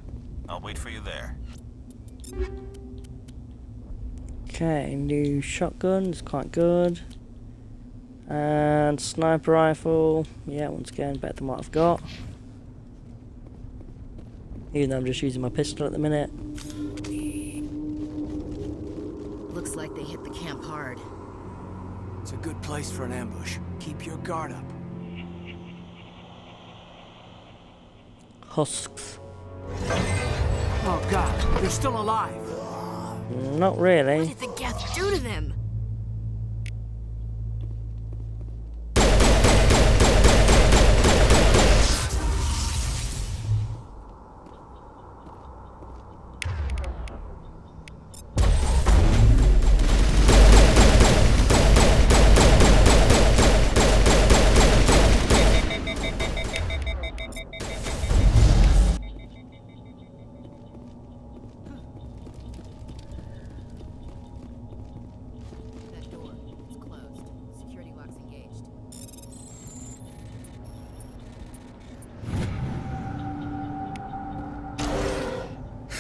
I'll wait for you there. Okay, new shotgun's quite good. And sniper rifle. Yeah, once again, better than what I've got. Even though I'm just using my pistol at the minute. Looks like they hit the camp hard. It's a good place for an ambush. Keep your guard up. Husks. Oh god, they're still alive. Not really. What did the Geth do to them?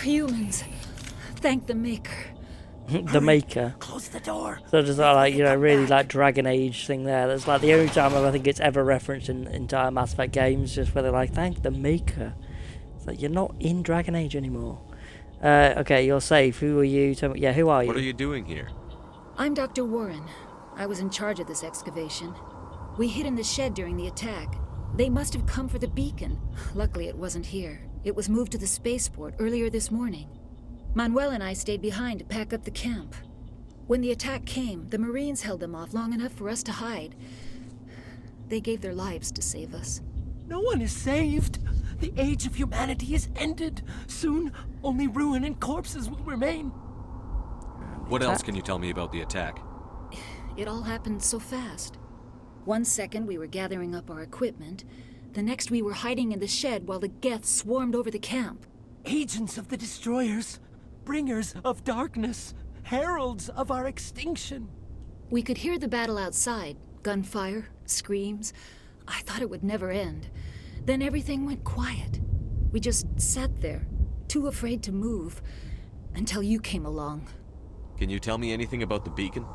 Humans, thank the Maker. The Maker. Close the door. So just like, you know, really like Dragon Age thing there. That's like the only time I think it's ever referenced in entire Mass Effect games, just where they're like, thank the Maker. It's like, you're not in Dragon Age anymore. Okay, you're safe. Who are you? Tell me, yeah, who are you? What are you doing here? I'm Dr. Warren. I was in charge of this excavation. We hid in the shed during the attack. They must have come for the beacon. Luckily, it wasn't here. It was moved to the spaceport earlier this morning. Manuel and I stayed behind to pack up the camp. When the attack came, the Marines held them off long enough for us to hide. They gave their lives to save us. No one is saved. The age of humanity is ended. Soon, only ruin and corpses will remain. What else can you tell me about the attack? It all happened so fast. 1 second we were gathering up our equipment. The next we were hiding in the shed while the Geth swarmed over the camp. Agents of the destroyers, bringers of darkness, heralds of our extinction. We could hear the battle outside. Gunfire, screams. I thought it would never end. Then everything went quiet. We just sat there, too afraid to move, until you came along. Can you tell me anything about the beacon?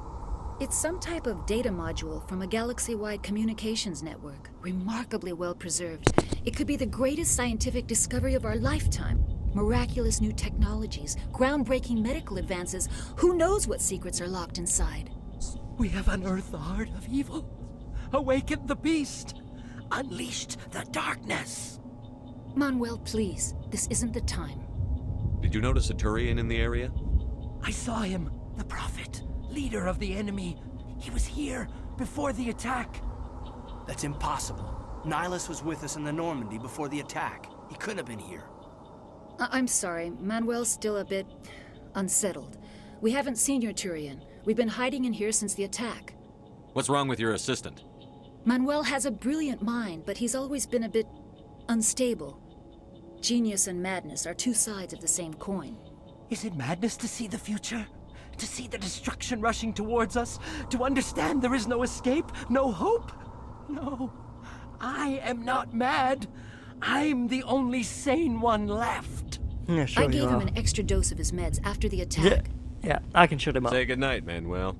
It's some type of data module from a galaxy-wide communications network, remarkably well preserved. It could be the greatest scientific discovery of our lifetime. Miraculous new technologies, groundbreaking medical advances. Who knows what secrets are locked inside? We have unearthed the heart of evil, awakened the beast, unleashed the darkness. Manuel, please, this isn't the time. Did you notice a Turian in the area? I saw him, the Prophet, leader of the enemy. He was here before the attack. That's impossible. Nihilus was with us in the Normandy before the attack. He couldn't have been here. I'm sorry, Manuel's still a bit unsettled. We haven't seen your Turian. We've been hiding in here since the attack. What's wrong with your assistant? Manuel has a brilliant mind, but he's always been a bit unstable. Genius and madness are two sides of the same coin. Is it madness to see the future? To see the destruction rushing towards us? To understand there is no escape? No hope? No. I am not mad. I'm the only sane one left. Yeah, sure I gave you him are. an extra dose of his meds after the attack. Yeah, I can shut him up. Say goodnight, Manuel.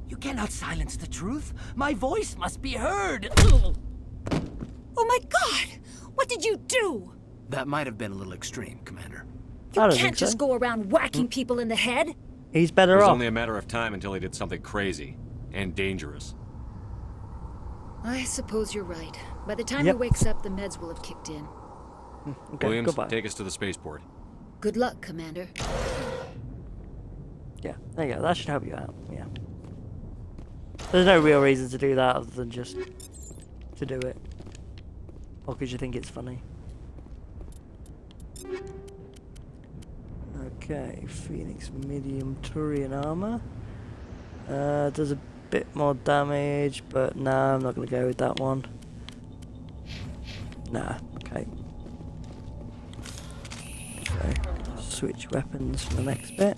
You cannot silence the truth. My voice must be heard. Oh my god! What did you do? That might have been a little extreme, Commander. You can't just go around whacking people in the head. He's better It was off. only a matter of time until he did something crazy and dangerous. I suppose you're right. By the time Yep. he wakes up, the meds will have kicked in. Okay, Williams, goodbye. take us to the spaceport. Good luck, Commander. Yeah, there you go. That should help you out. Yeah. There's no real reason to do that other than just to do it. Or because you think it's funny. Okay, Phoenix medium Turian armor. Does a bit more damage, but nah, I'm not going to go with that one. Nah, okay. So, switch weapons for the next bit.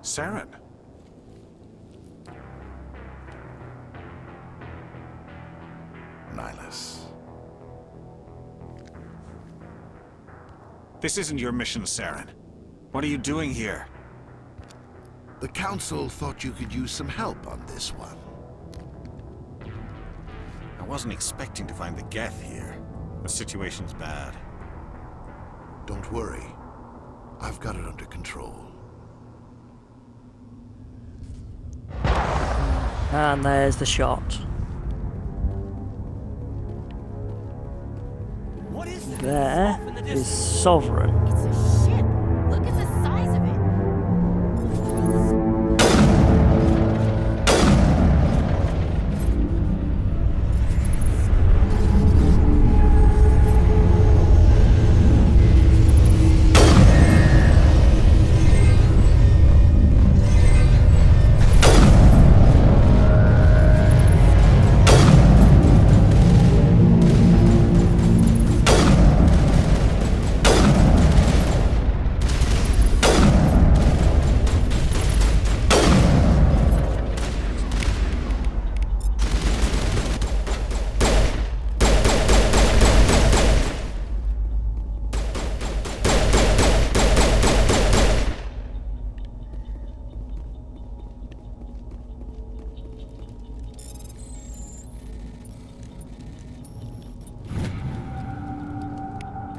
Saren. Nihilus. This isn't your mission, Saren. What are you doing here? The Council thought you could use some help on this one. I wasn't expecting to find the Geth here. The situation's bad. Don't worry. I've got it under control. And there's the shot. What is this? There is Sovereign. It's a ship. Look at the size of it.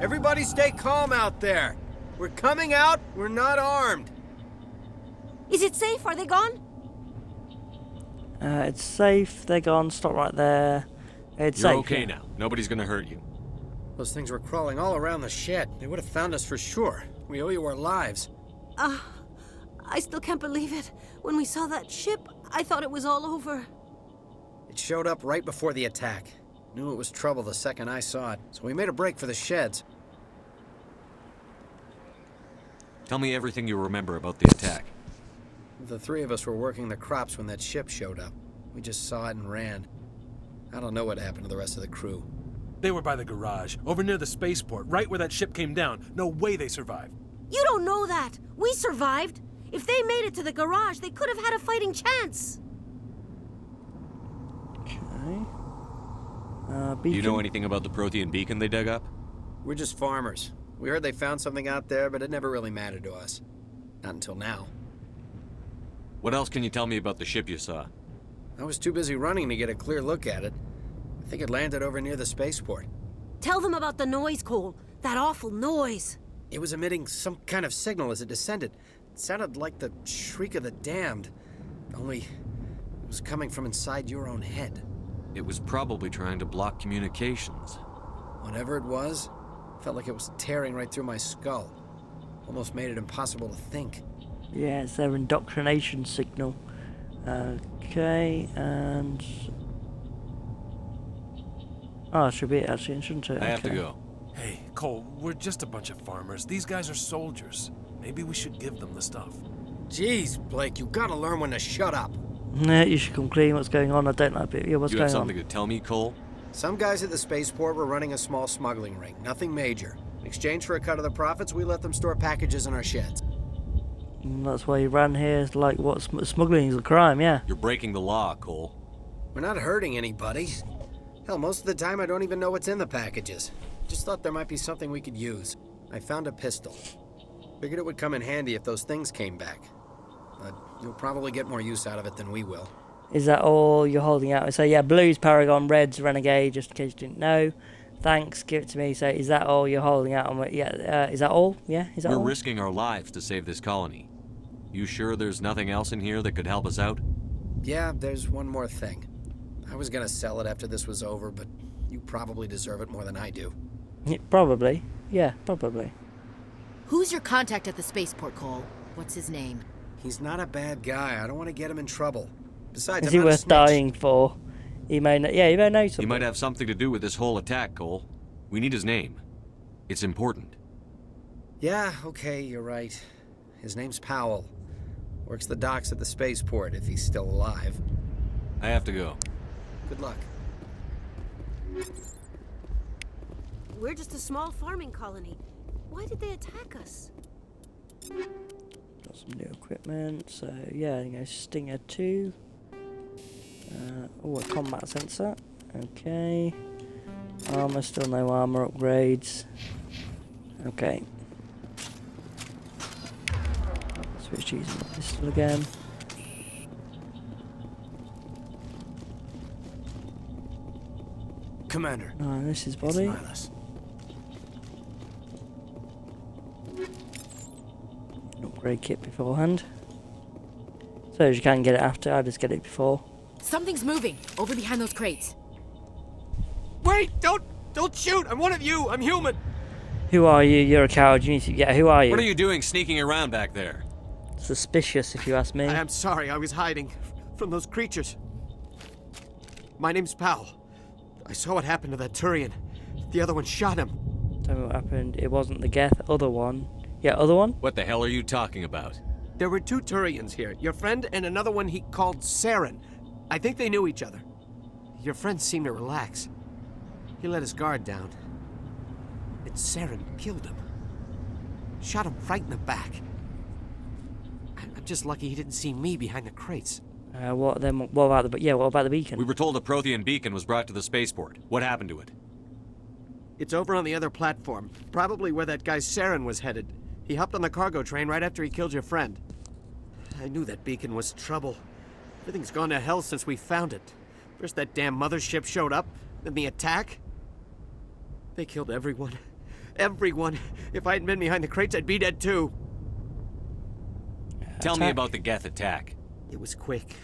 Everybody stay calm out there. We're coming out, we're not armed. Is it safe? Are they gone? It's safe. They're gone. Stop right there. It's You're safe. okay yeah. now. Nobody's gonna hurt you. Those things were crawling all around the shed. They would have found us for sure. We owe you our lives. I still can't believe it. When we saw that ship, I thought it was all over. It showed up right before the attack. Knew it was trouble the second I saw it, so we made a break for the sheds. Tell me everything you remember about the attack. The three of us were working the crops when that ship showed up. We just saw it and ran. I don't know what happened to the rest of the crew. They were by the garage, over near the spaceport, right where that ship came down. No way they survived. You don't know that. We survived. If they made it to the garage, they could have had a fighting chance. Okay. Do you know anything about the Prothean beacon they dug up? We're just farmers. We heard they found something out there, but it never really mattered to us. Not until now. What else can you tell me about the ship you saw? I was too busy running to get a clear look at it. I think it landed over near the spaceport. Tell them about the noise, Cole. That awful noise. It was emitting some kind of signal as it descended. It sounded like the shriek of the damned. Only it was coming from inside your own head. It was probably trying to block communications. Whatever it was, felt like it was tearing right through my skull. Almost made it impossible to think. Yeah, it's their indoctrination signal. Okay, and... Oh, it should be it actually, shouldn't it? I have to Okay. go. Hey, Cole, we're just a bunch of farmers. These guys are soldiers. Maybe we should give them the stuff. Jeez, Blake, you gotta learn when to shut up. No, you should come clean. What's going on? I don't like it. Yeah, what's You going have on? something to tell me, Cole? Some guys at the spaceport were running a small smuggling ring. Nothing major. In exchange for a cut of the profits, we let them store packages in our sheds. That's why you ran here. It's like, what? Smuggling is a crime, yeah. You're breaking the law, Cole. We're not hurting anybody. Hell, most of the time I don't even know what's in the packages. Just thought there might be something we could use. I found a pistol. Figured it would come in handy if those things came back. But you'll probably get more use out of it than we will. Is that all you're holding out? So yeah, blue's Paragon, red's Renegade, just in case you didn't know. Thanks, give it to me. So is that all you're holding out on? Yeah, is that all? Yeah, is that all? We're risking our lives to save this colony. You sure there's nothing else in here that could help us out? Yeah, there's one more thing. I was gonna sell it after this was over, but you probably deserve it more than I do. Yeah, probably. Yeah, probably. Who's your contact at the spaceport, Cole? What's his name? He's not a bad guy. I don't want to get him in trouble. Besides, Is I'm he not a worth snitch. dying for? He may know, yeah, he may know something. He might have something to do with this whole attack, Cole. We need his name. It's important. Yeah, okay, you're right. His name's Powell. Works the docks at the spaceport, if he's still alive. I have to go. Good luck. We're just a small farming colony. Why did they attack us? Got some new equipment, so yeah, you know, Stinger 2. Oh, a combat sensor. Okay. Armor, still no armor upgrades. Okay. Switch to using the pistol again. Commander. Oh, this is body. Upgrade kit beforehand. So you can get it after, I just get it before. Something's moving over behind those crates. Wait! Don't shoot! I'm one of you! I'm human! Who are you? You're a coward. You need to get. Who are you? What are you doing sneaking around back there? Suspicious, if you ask me. I am sorry, I was hiding from those creatures. My name's Powell. I saw what happened to that Turian. The other one shot him. Tell me what happened. It wasn't the Geth, other one. Yeah, other one? What the hell are you talking about? There were two Turians here. Your friend and another one he called Saren. I think they knew each other. Your friend seemed to relax. He let his guard down. And Saren killed him. Shot him right in the back. I'm just lucky he didn't see me behind the crates. What then? What about the beacon? We were told a Prothean beacon was brought to the spaceport. What happened to it? It's over on the other platform. Probably where that guy Saren was headed. He hopped on the cargo train right after he killed your friend. I knew that beacon was trouble. Everything's gone to hell since we found it. First that damn mothership showed up, then the attack. They killed everyone. Everyone. If I hadn't been behind the crates, I'd be dead too. Tell me about the Geth attack. It was quick.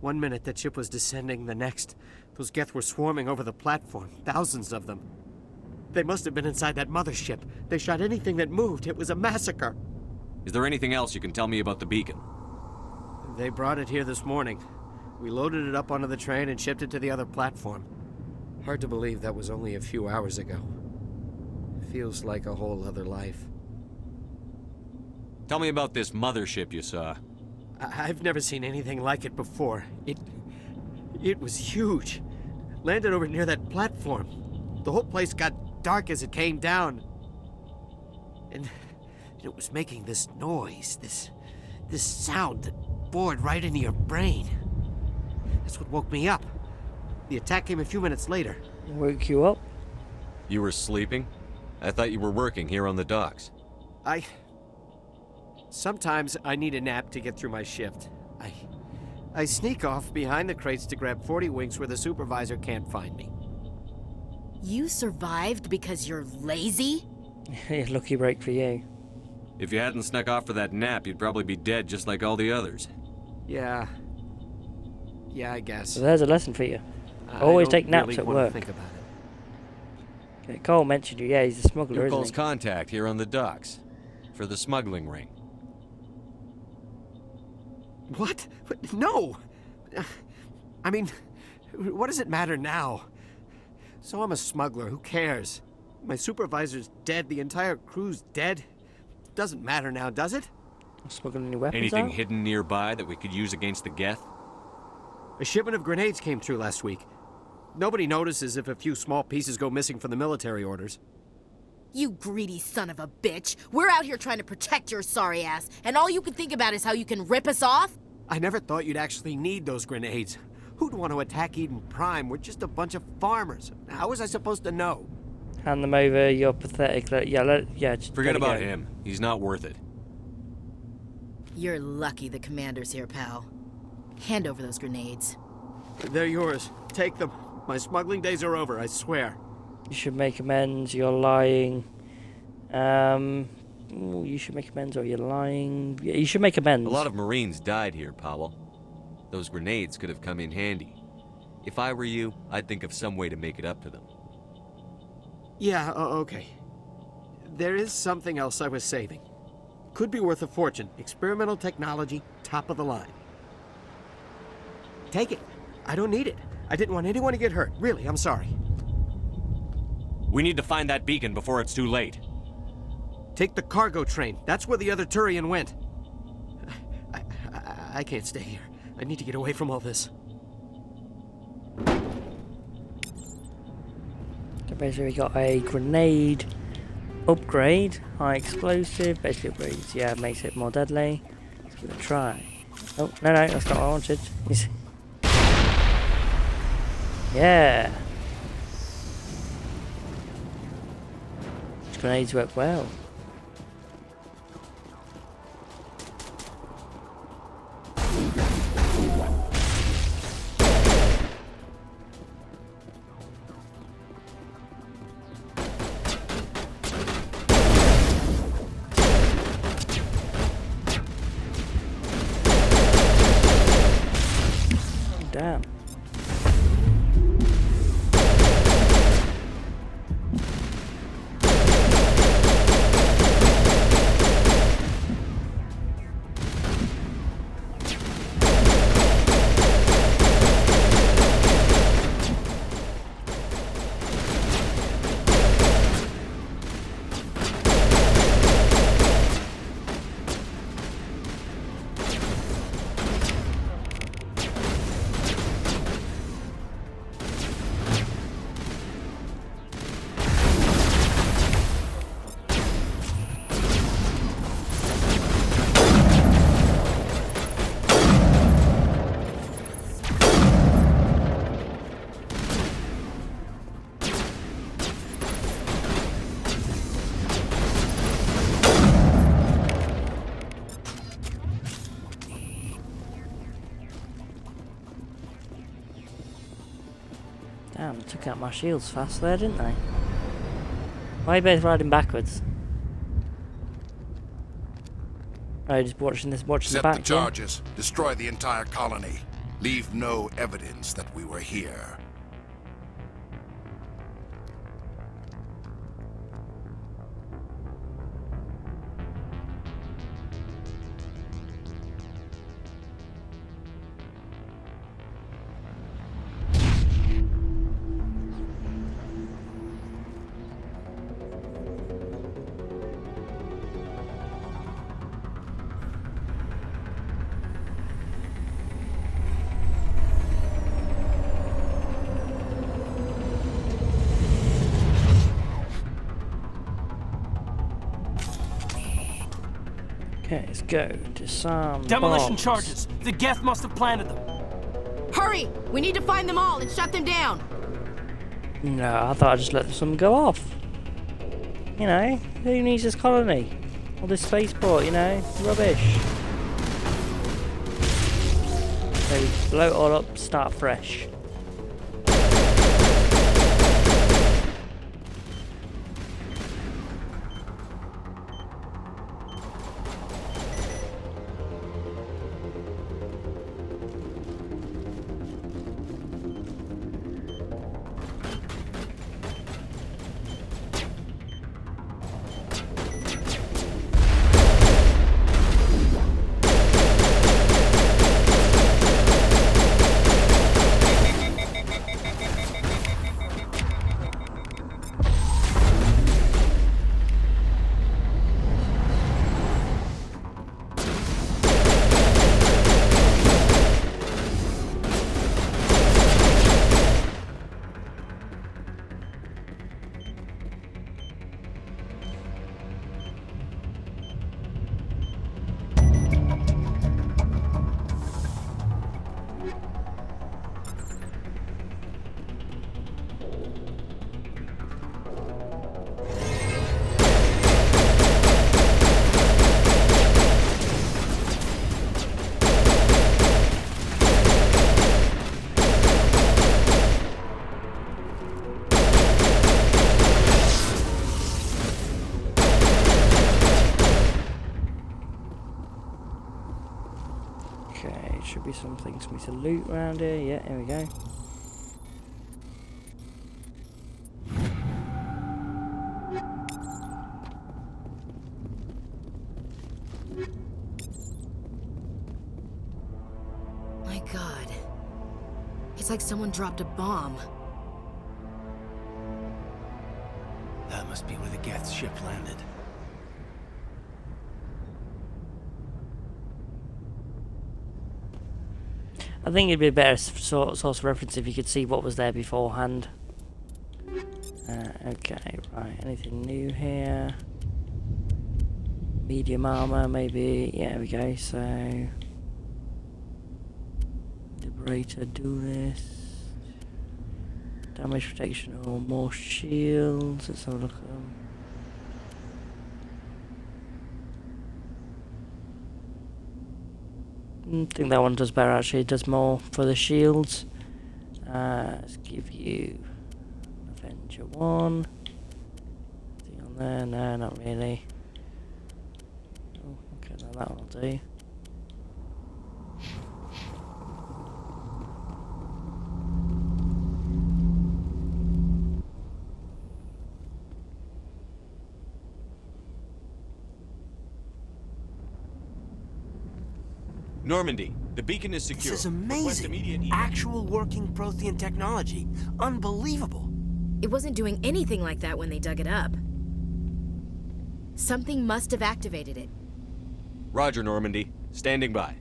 1 minute that ship was descending, the next, those Geth were swarming over the platform. Thousands of them. They must have been inside that mothership. They shot anything that moved. It was a massacre. Is there anything else you can tell me about the beacon? They brought it here this morning. We loaded it up onto the train and shipped it to the other platform. Hard to believe that was only a few hours ago. Feels like a whole other life. Tell me about this mothership you saw. I've never seen anything like it before. It was huge. Landed over near that platform. The whole place got dark as it came down. And it was making this noise, this sound that bored right into your brain. That's what woke me up. The attack came a few minutes later. Woke you up? You were sleeping? I thought you were working here on the docks. Sometimes I need a nap to get through my shift. I sneak off behind the crates to grab 40 winks where the supervisor can't find me. You survived because you're lazy? Lucky break for you. If you hadn't snuck off for that nap, you'd probably be dead just like all the others. Yeah, I guess. So there's a lesson for you. Always take naps really at wanna work. Think about it. Okay, Cole mentioned you. Yeah, he's a smuggler, You're isn't Cole's he? contact here on the docks. For the smuggling ring. What? No! I mean, what does it matter now? So I'm a smuggler, who cares? My supervisor's dead, the entire crew's dead. Doesn't matter now, does it? Smuggling any weapons Anything out? hidden nearby that we could use against the Geth? A shipment of grenades came through last week. Nobody notices if a few small pieces go missing from the military orders. You greedy son of a bitch. We're out here trying to protect your sorry ass, and all you can think about is how you can rip us off? I never thought you'd actually need those grenades. Who'd want to attack Eden Prime? We're just a bunch of farmers. How was I supposed to know? Hand them over, you're pathetic. Just forget let it about go. him. He's not worth it. You're lucky the commander's here, pal. Hand over those grenades. They're yours. Take them. My smuggling days are over, I swear. You should make amends, you're lying. You should make amends or you're lying. Yeah, you should make amends. A lot of Marines died here, Powell. Those grenades could have come in handy. If I were you, I'd think of some way to make it up to them. Yeah, okay. There is something else I was saving. Could be worth a fortune. Experimental technology, top of the line. Take it. I don't need it. I didn't want anyone to get hurt. Really, I'm sorry. We need to find that beacon before it's too late. Take the cargo train. That's where the other Turian went. I can't stay here. I need to get away from all this. So basically we got a grenade upgrade, high explosive, basically upgrades, yeah, makes it more deadly. Let's give it a try. Oh, no, that's not what I wanted. Yeah. These grenades work well. Damn. Damn, they took out my shields fast there, didn't they? Why are you both riding backwards? Oh, just watching the back. Accept the charges. Destroy the entire colony. Leave no evidence that we were here. Okay, let's go. Disarm Demolition bombs. charges. The Geth must have planted them. Hurry! We need to find them all and shut them down. No, I thought I'd just let some go off. You know, who needs this colony? All this spaceport, you know? Rubbish. So we blow it all up, start fresh. be some things for me to loot around here. Yeah, here we go. My God. It's like someone dropped a bomb. That must be where the Geth's ship landed. I think it'd be a better source of reference if you could see what was there beforehand. Okay, right. Anything new here? Medium armor, maybe. Yeah, there we go. So, Liberator, duelist, damage protection or more shields. Let's have a look at them. I think that one does better actually. It does more for the shields. Let's give you Avenger 1. Anything on there? No, not really. Oh, okay, now that one will do. Normandy, the beacon is secure. This is amazing. Actual working Prothean technology. Unbelievable. It wasn't doing anything like that when they dug it up. Something must have activated it. Roger, Normandy. Standing by.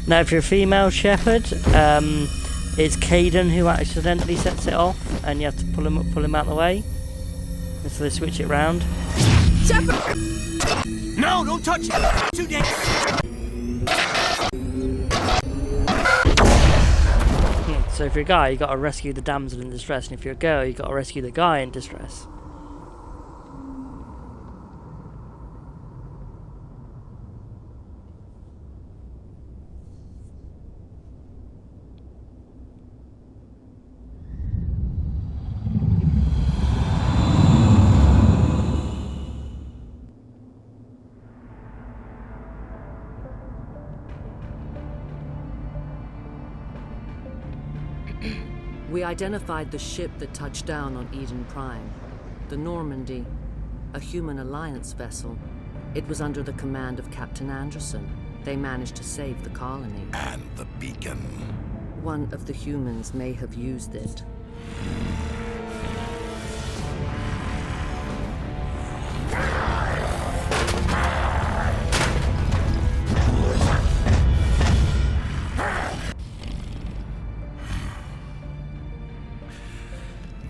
Now, if you're a female shepherd, it's Caden who accidentally sets it off, and you have to pull him out of the way. And so they switch it round. Shepherd! No, don't touch it! Too dangerous! So if you're a guy, you got to rescue the damsel in distress, and if you're a girl, you got to rescue the guy in distress. We identified the ship that touched down on Eden Prime. The Normandy, a human alliance vessel. It was under the command of Captain Anderson. They managed to save the colony. And the beacon. One of the humans may have used it.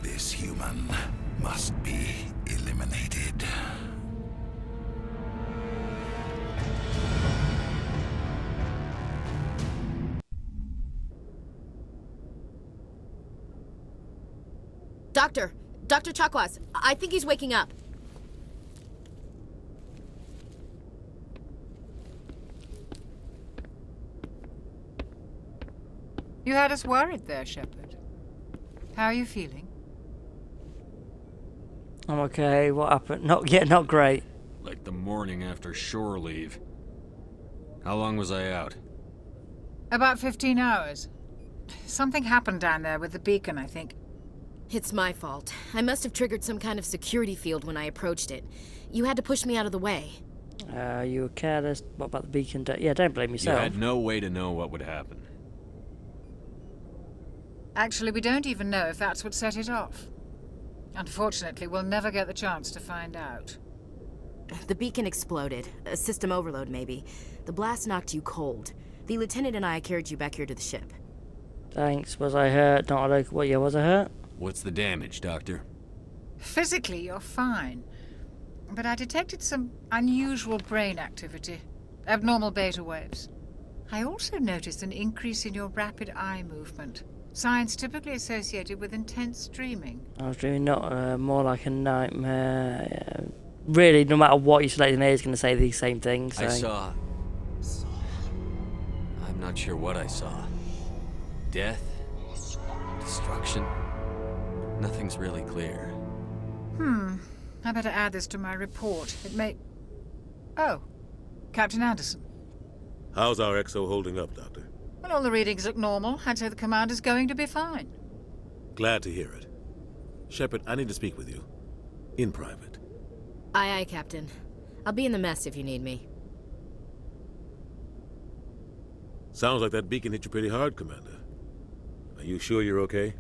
This human must be eliminated. Dr. Chakwas, I think he's waking up. You had us worried there, Shepard. How are you feeling? I'm okay. What happened? Not great. Like the morning after shore leave. How long was I out? About 15 hours. Something happened down there with the beacon, I think. It's my fault. I must have triggered some kind of security field when I approached it. You had to push me out of the way. You were careless. What about the beacon? Yeah, don't blame yourself. You had no way to know what would happen. Actually, we don't even know if that's what set it off. Unfortunately, we'll never get the chance to find out. The beacon exploded. A system overload, maybe. The blast knocked you cold. The lieutenant and I carried you back here to the ship. Thanks. Was I hurt? Not like what? Yeah, was I hurt? What's the damage, Doctor? Physically, you're fine. But I detected some unusual brain activity. Abnormal beta waves. I also noticed an increase in your rapid eye movement. Signs typically associated with intense dreaming. I was dreaming more like a nightmare. Really, no matter what you select in here, it's going to say these same things. So. I saw... I'm not sure what I saw. Death? Destruction? Nothing's really clear. I better add this to my report. It may... Oh, Captain Anderson. How's our XO holding up, Doctor? Well, all the readings look normal. I'd say the commander's going to be fine. Glad to hear it. Shepard, I need to speak with you. In private. Aye, aye, Captain. I'll be in the mess if you need me. Sounds like that beacon hit you pretty hard, Commander. Are you sure you're okay?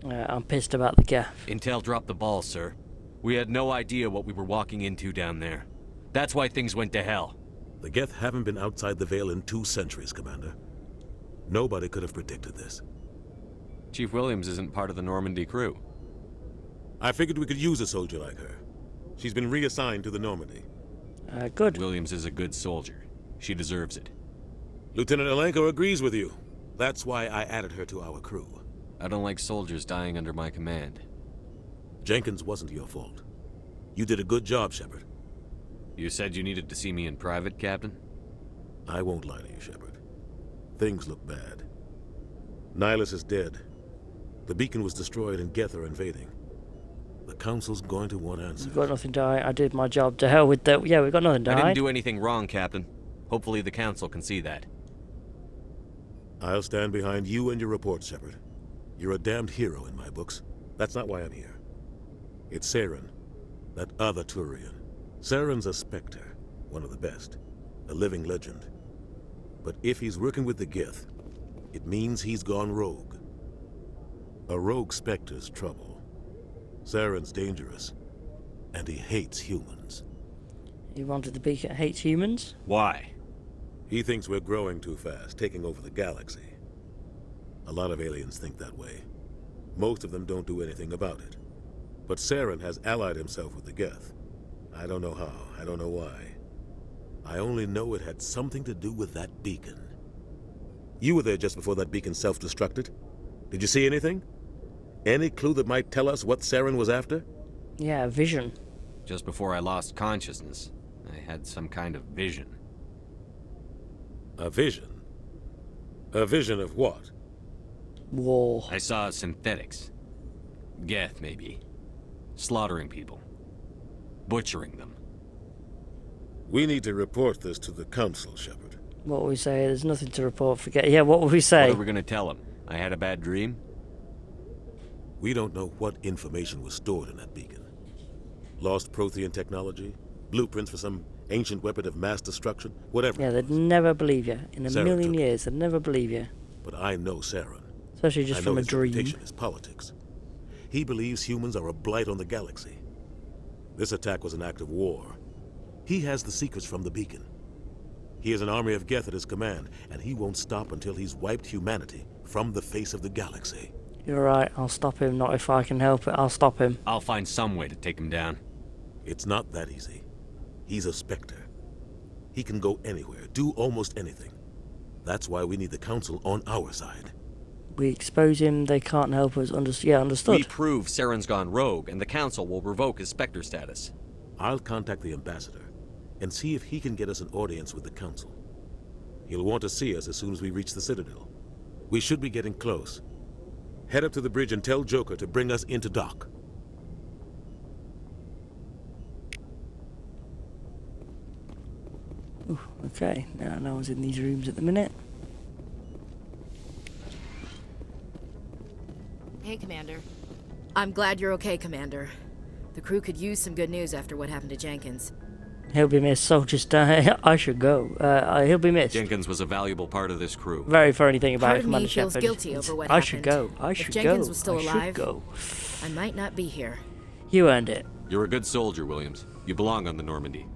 I'm pissed about the gaff. Intel dropped the ball, sir. We had no idea what we were walking into down there. That's why things went to hell. The Geth haven't been outside the Veil in 2 centuries, Commander. Nobody could have predicted this. Chief Williams isn't part of the Normandy crew. I figured we could use a soldier like her. She's been reassigned to the Normandy. Good. Williams is a good soldier. She deserves it. Lieutenant Alenko agrees with you. That's why I added her to our crew. I don't like soldiers dying under my command. Jenkins wasn't your fault. You did a good job, Shepard. You said you needed to see me in private, Captain? I won't lie to you, Shepard. Things look bad. Nihilus is dead. The beacon was destroyed and Geth are invading. The Council's going to want answers. We've got nothing to hide. I did my job. To hell with that. Yeah, we've got nothing to hide. I didn't do anything wrong, Captain. Hopefully the Council can see that. I'll stand behind you and your report, Shepard. You're a damned hero in my books. That's not why I'm here. It's Saren, that other Turian. Saren's a Spectre, one of the best, a living legend. But if he's working with the Geth, it means he's gone rogue. A rogue Spectre's trouble. Saren's dangerous, and he hates humans. He wanted the beacon hates humans? Why? He thinks we're growing too fast, taking over the galaxy. A lot of aliens think that way. Most of them don't do anything about it. But Saren has allied himself with the Geth. I don't know how, I don't know why. I only know it had something to do with that beacon. You were there just before that beacon self-destructed. Did you see anything? Any clue that might tell us what Saren was after? Yeah, a vision. Just before I lost consciousness, I had some kind of vision. A vision? A vision of what? War. I saw synthetics. Geth, maybe. Slaughtering people. Butchering them. We need to report this to the Council, Shepard. What will we say? There's nothing to report. Forget. Yeah, what will we say? What are we gonna tell them? I had a bad dream? We don't know what information was stored in that beacon. Lost Prothean technology? Blueprints for some ancient weapon of mass destruction? Whatever. Yeah, they'd never believe you. In a Saren million years, they'd never believe you. But I know Saren. Especially just from a dream. I know his reputation is politics. He believes humans are a blight on the galaxy. This attack was an act of war. He has the secrets from the beacon. He has an army of Geth at his command, and he won't stop until he's wiped humanity from the face of the galaxy. You're right, I'll stop him. Not if I can help it, I'll stop him. I'll find some way to take him down. It's not that easy. He's a Spectre. He can go anywhere, do almost anything. That's why we need the Council on our side. We expose him, they can't help us. Understood. We prove Saren's gone rogue, and the Council will revoke his Spectre status. I'll contact the Ambassador and see if he can get us an audience with the Council. He'll want to see us as soon as we reach the Citadel. We should be getting close. Head up to the bridge and tell Joker to bring us into dock. Ooh, okay, now no one's in these rooms at the minute. Hey, Commander. I'm glad you're okay, Commander. The crew could use some good news after what happened to Jenkins. He'll be missed. Soldiers die. I should go. He'll be missed. Jenkins was a valuable part of this crew. Very funny thing about Part it, of me Commander feels Shepard. guilty over what I happened. should go. I should go. If Jenkins was still I alive, should go. I might not be here. You earned it. You're a good soldier, Williams. You belong on the Normandy.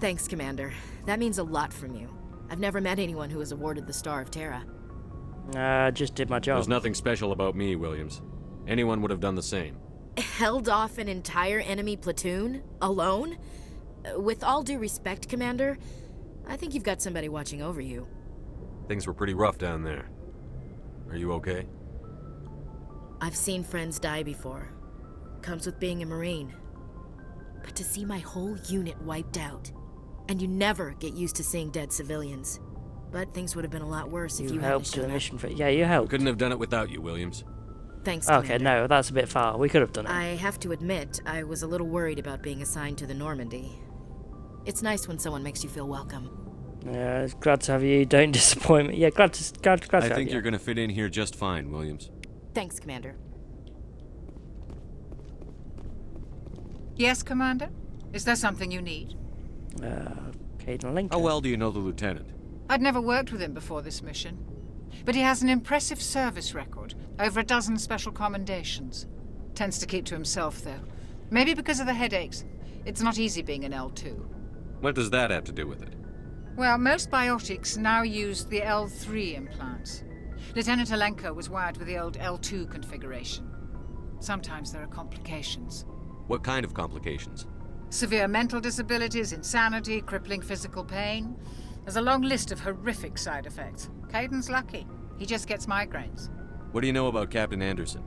Thanks, Commander. That means a lot from you. I've never met anyone who was awarded the Star of Terra. I just did my job. There's nothing special about me, Williams. Anyone would have done the same. Held off an entire enemy platoon? Alone? With all due respect, Commander, I think you've got somebody watching over you. Things were pretty rough down there. Are you okay? I've seen friends die before. Comes with being a Marine. But to see my whole unit wiped out, and you never get used to seeing dead civilians. But things would have been a lot worse if You you helped hadn't to the shown up. mission for... Yeah, you helped. Couldn't have done it without you, Williams. Thanks, Okay, Commander. no, that's a bit far. We could have done it. I have to admit, I was a little worried about being assigned to the Normandy. It's nice when someone makes you feel welcome. Yeah, it's glad to have you. Don't disappoint me. Yeah, glad to have I think you. you're gonna fit in here just fine, Williams. Thanks, Commander. Yes, Commander? Is there something you need? Caden Lincoln. How well do you know the lieutenant? I'd never worked with him before this mission. But he has an impressive service record, over a dozen special commendations. Tends to keep to himself, though. Maybe because of the headaches. It's not easy being an L2. What does that have to do with it? Well, most biotics now use the L3 implants. Lieutenant Alenko was wired with the old L2 configuration. Sometimes there are complications. What kind of complications? Severe mental disabilities, insanity, crippling physical pain. There's a long list of horrific side effects. Caden's lucky. He just gets migraines. What do you know about Captain Anderson?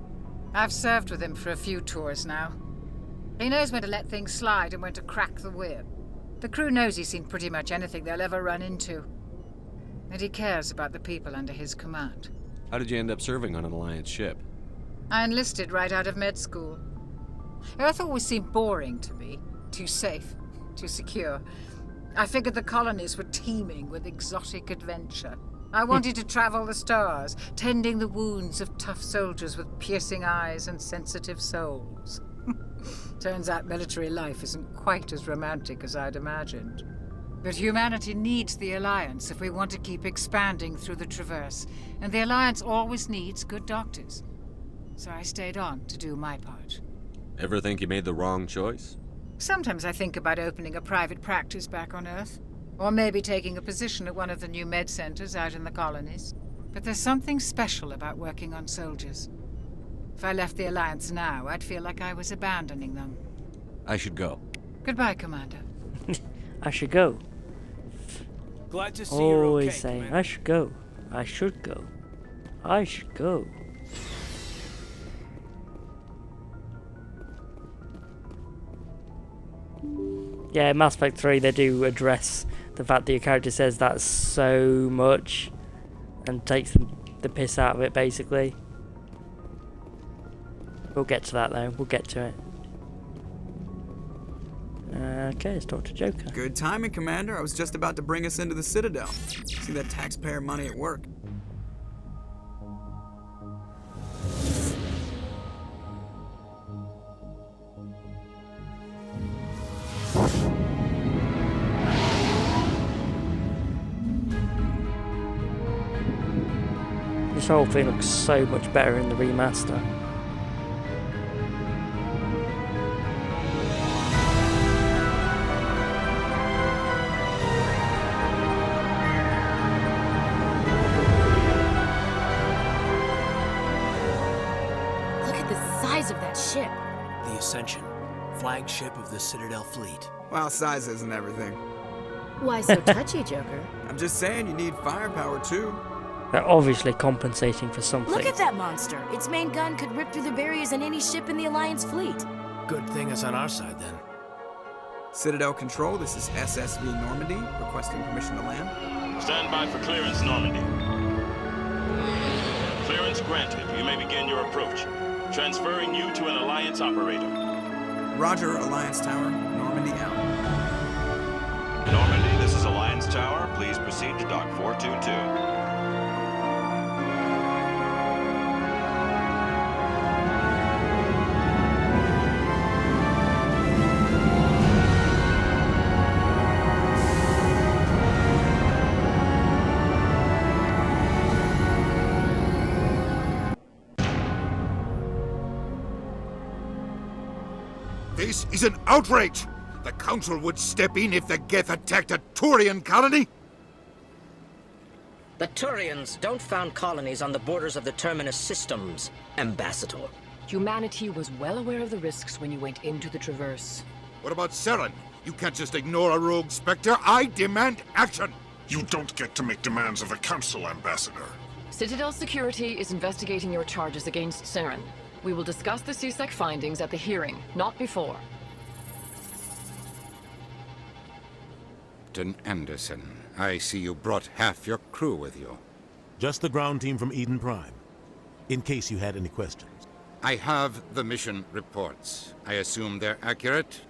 I've served with him for a few tours now. He knows when to let things slide and when to crack the whip. The crew knows he's seen pretty much anything they'll ever run into. And he cares about the people under his command. How did you end up serving on an Alliance ship? I enlisted right out of med school. Earth always seemed boring to me. Too safe, too secure. I figured the colonies were teeming with exotic adventure. I wanted to travel the stars, tending the wounds of tough soldiers with piercing eyes and sensitive souls. Turns out military life isn't quite as romantic as I'd imagined. But humanity needs the Alliance if we want to keep expanding through the Traverse, and the Alliance always needs good doctors. So I stayed on to do my part. Ever think you made the wrong choice? Sometimes I think about opening a private practice back on Earth. Or maybe taking a position at one of the new med centers out in the colonies. But there's something special about working on soldiers. If I left the Alliance now, I'd feel like I was abandoning them. I should go. Goodbye, Commander. I should go. Glad to see you're Always okay, saying, Commander. I should go. I should go. I should go. Yeah, Mass Effect 3, they do address the fact that your character says that so much and takes the piss out of it, basically. We'll get to that, though. We'll get to it. Okay, let's talk to Joker. Good timing, Commander. I was just about to bring us into the Citadel. See that taxpayer money at work. This whole thing looks so much better in the remaster. Look at the size of that ship. The Ascension, flagship of the Citadel fleet. Well, size isn't everything. Why so touchy, Joker? I'm just saying you need firepower, too. They're obviously compensating for something. Look at that monster. Its main gun could rip through the barriers in any ship in the Alliance fleet. Good thing it's on our side, then. Citadel Control, this is SSV Normandy, requesting permission to land. Stand by for clearance, Normandy. Clearance granted. You may begin your approach. Transferring you to an Alliance operator. Roger, Alliance Tower, Normandy out. Normandy, this is Alliance Tower. Please proceed to Dock 422. This is an outrage! The Council would step in if the Geth attacked a Turian colony? The Turians don't found colonies on the borders of the Terminus systems, Ambassador. Humanity was well aware of the risks when you went into the Traverse. What about Saren? You can't just ignore a rogue Spectre. I demand action! You don't get to make demands of the Council, Ambassador. Citadel Security is investigating your charges against Saren. We will discuss the CSEC findings at the hearing, not before. Captain Anderson, I see you brought half your crew with you. Just the ground team from Eden Prime, in case you had any questions. I have the mission reports. I assume they're accurate?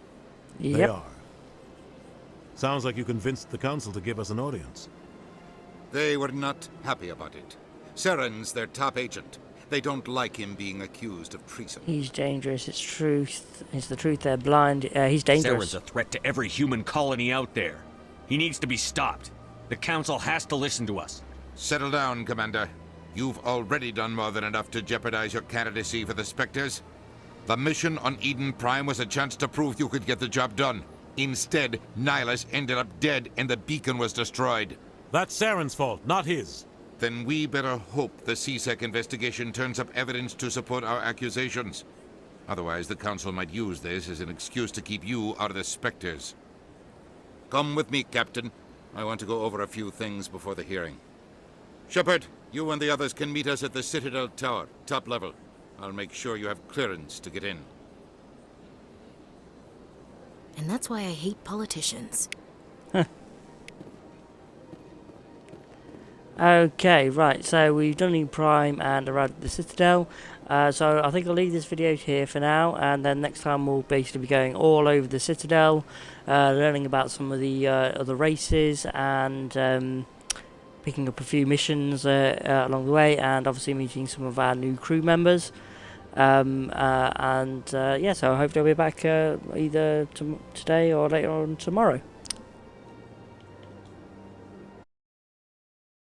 Yep. They are. Sounds like you convinced the Council to give us an audience. They were not happy about it. Seren's their top agent. They don't like him being accused of treason. He's dangerous, it's truth. It's the truth, they're blind. He's dangerous. Seren's a threat to every human colony out there. He needs to be stopped. The Council has to listen to us. Settle down, Commander. You've already done more than enough to jeopardize your candidacy for the Spectres. The mission on Eden Prime was a chance to prove you could get the job done. Instead, Nihilus ended up dead and the beacon was destroyed. That's Saren's fault, not his. Then we better hope the CSEC investigation turns up evidence to support our accusations. Otherwise, the Council might use this as an excuse to keep you out of the Spectres. Come with me, Captain. I want to go over a few things before the hearing. Shepard, you and the others can meet us at the Citadel Tower, top level. I'll make sure you have clearance to get in. And that's why I hate politicians. Okay, right, so we've done Eden Prime and arrived at the Citadel. So I think I'll leave this video here for now, and then next time we'll basically be going all over the Citadel, learning about some of the other races, and picking up a few missions along the way, and obviously meeting some of our new crew members. Yeah, so I hope they'll be back either today or later on tomorrow.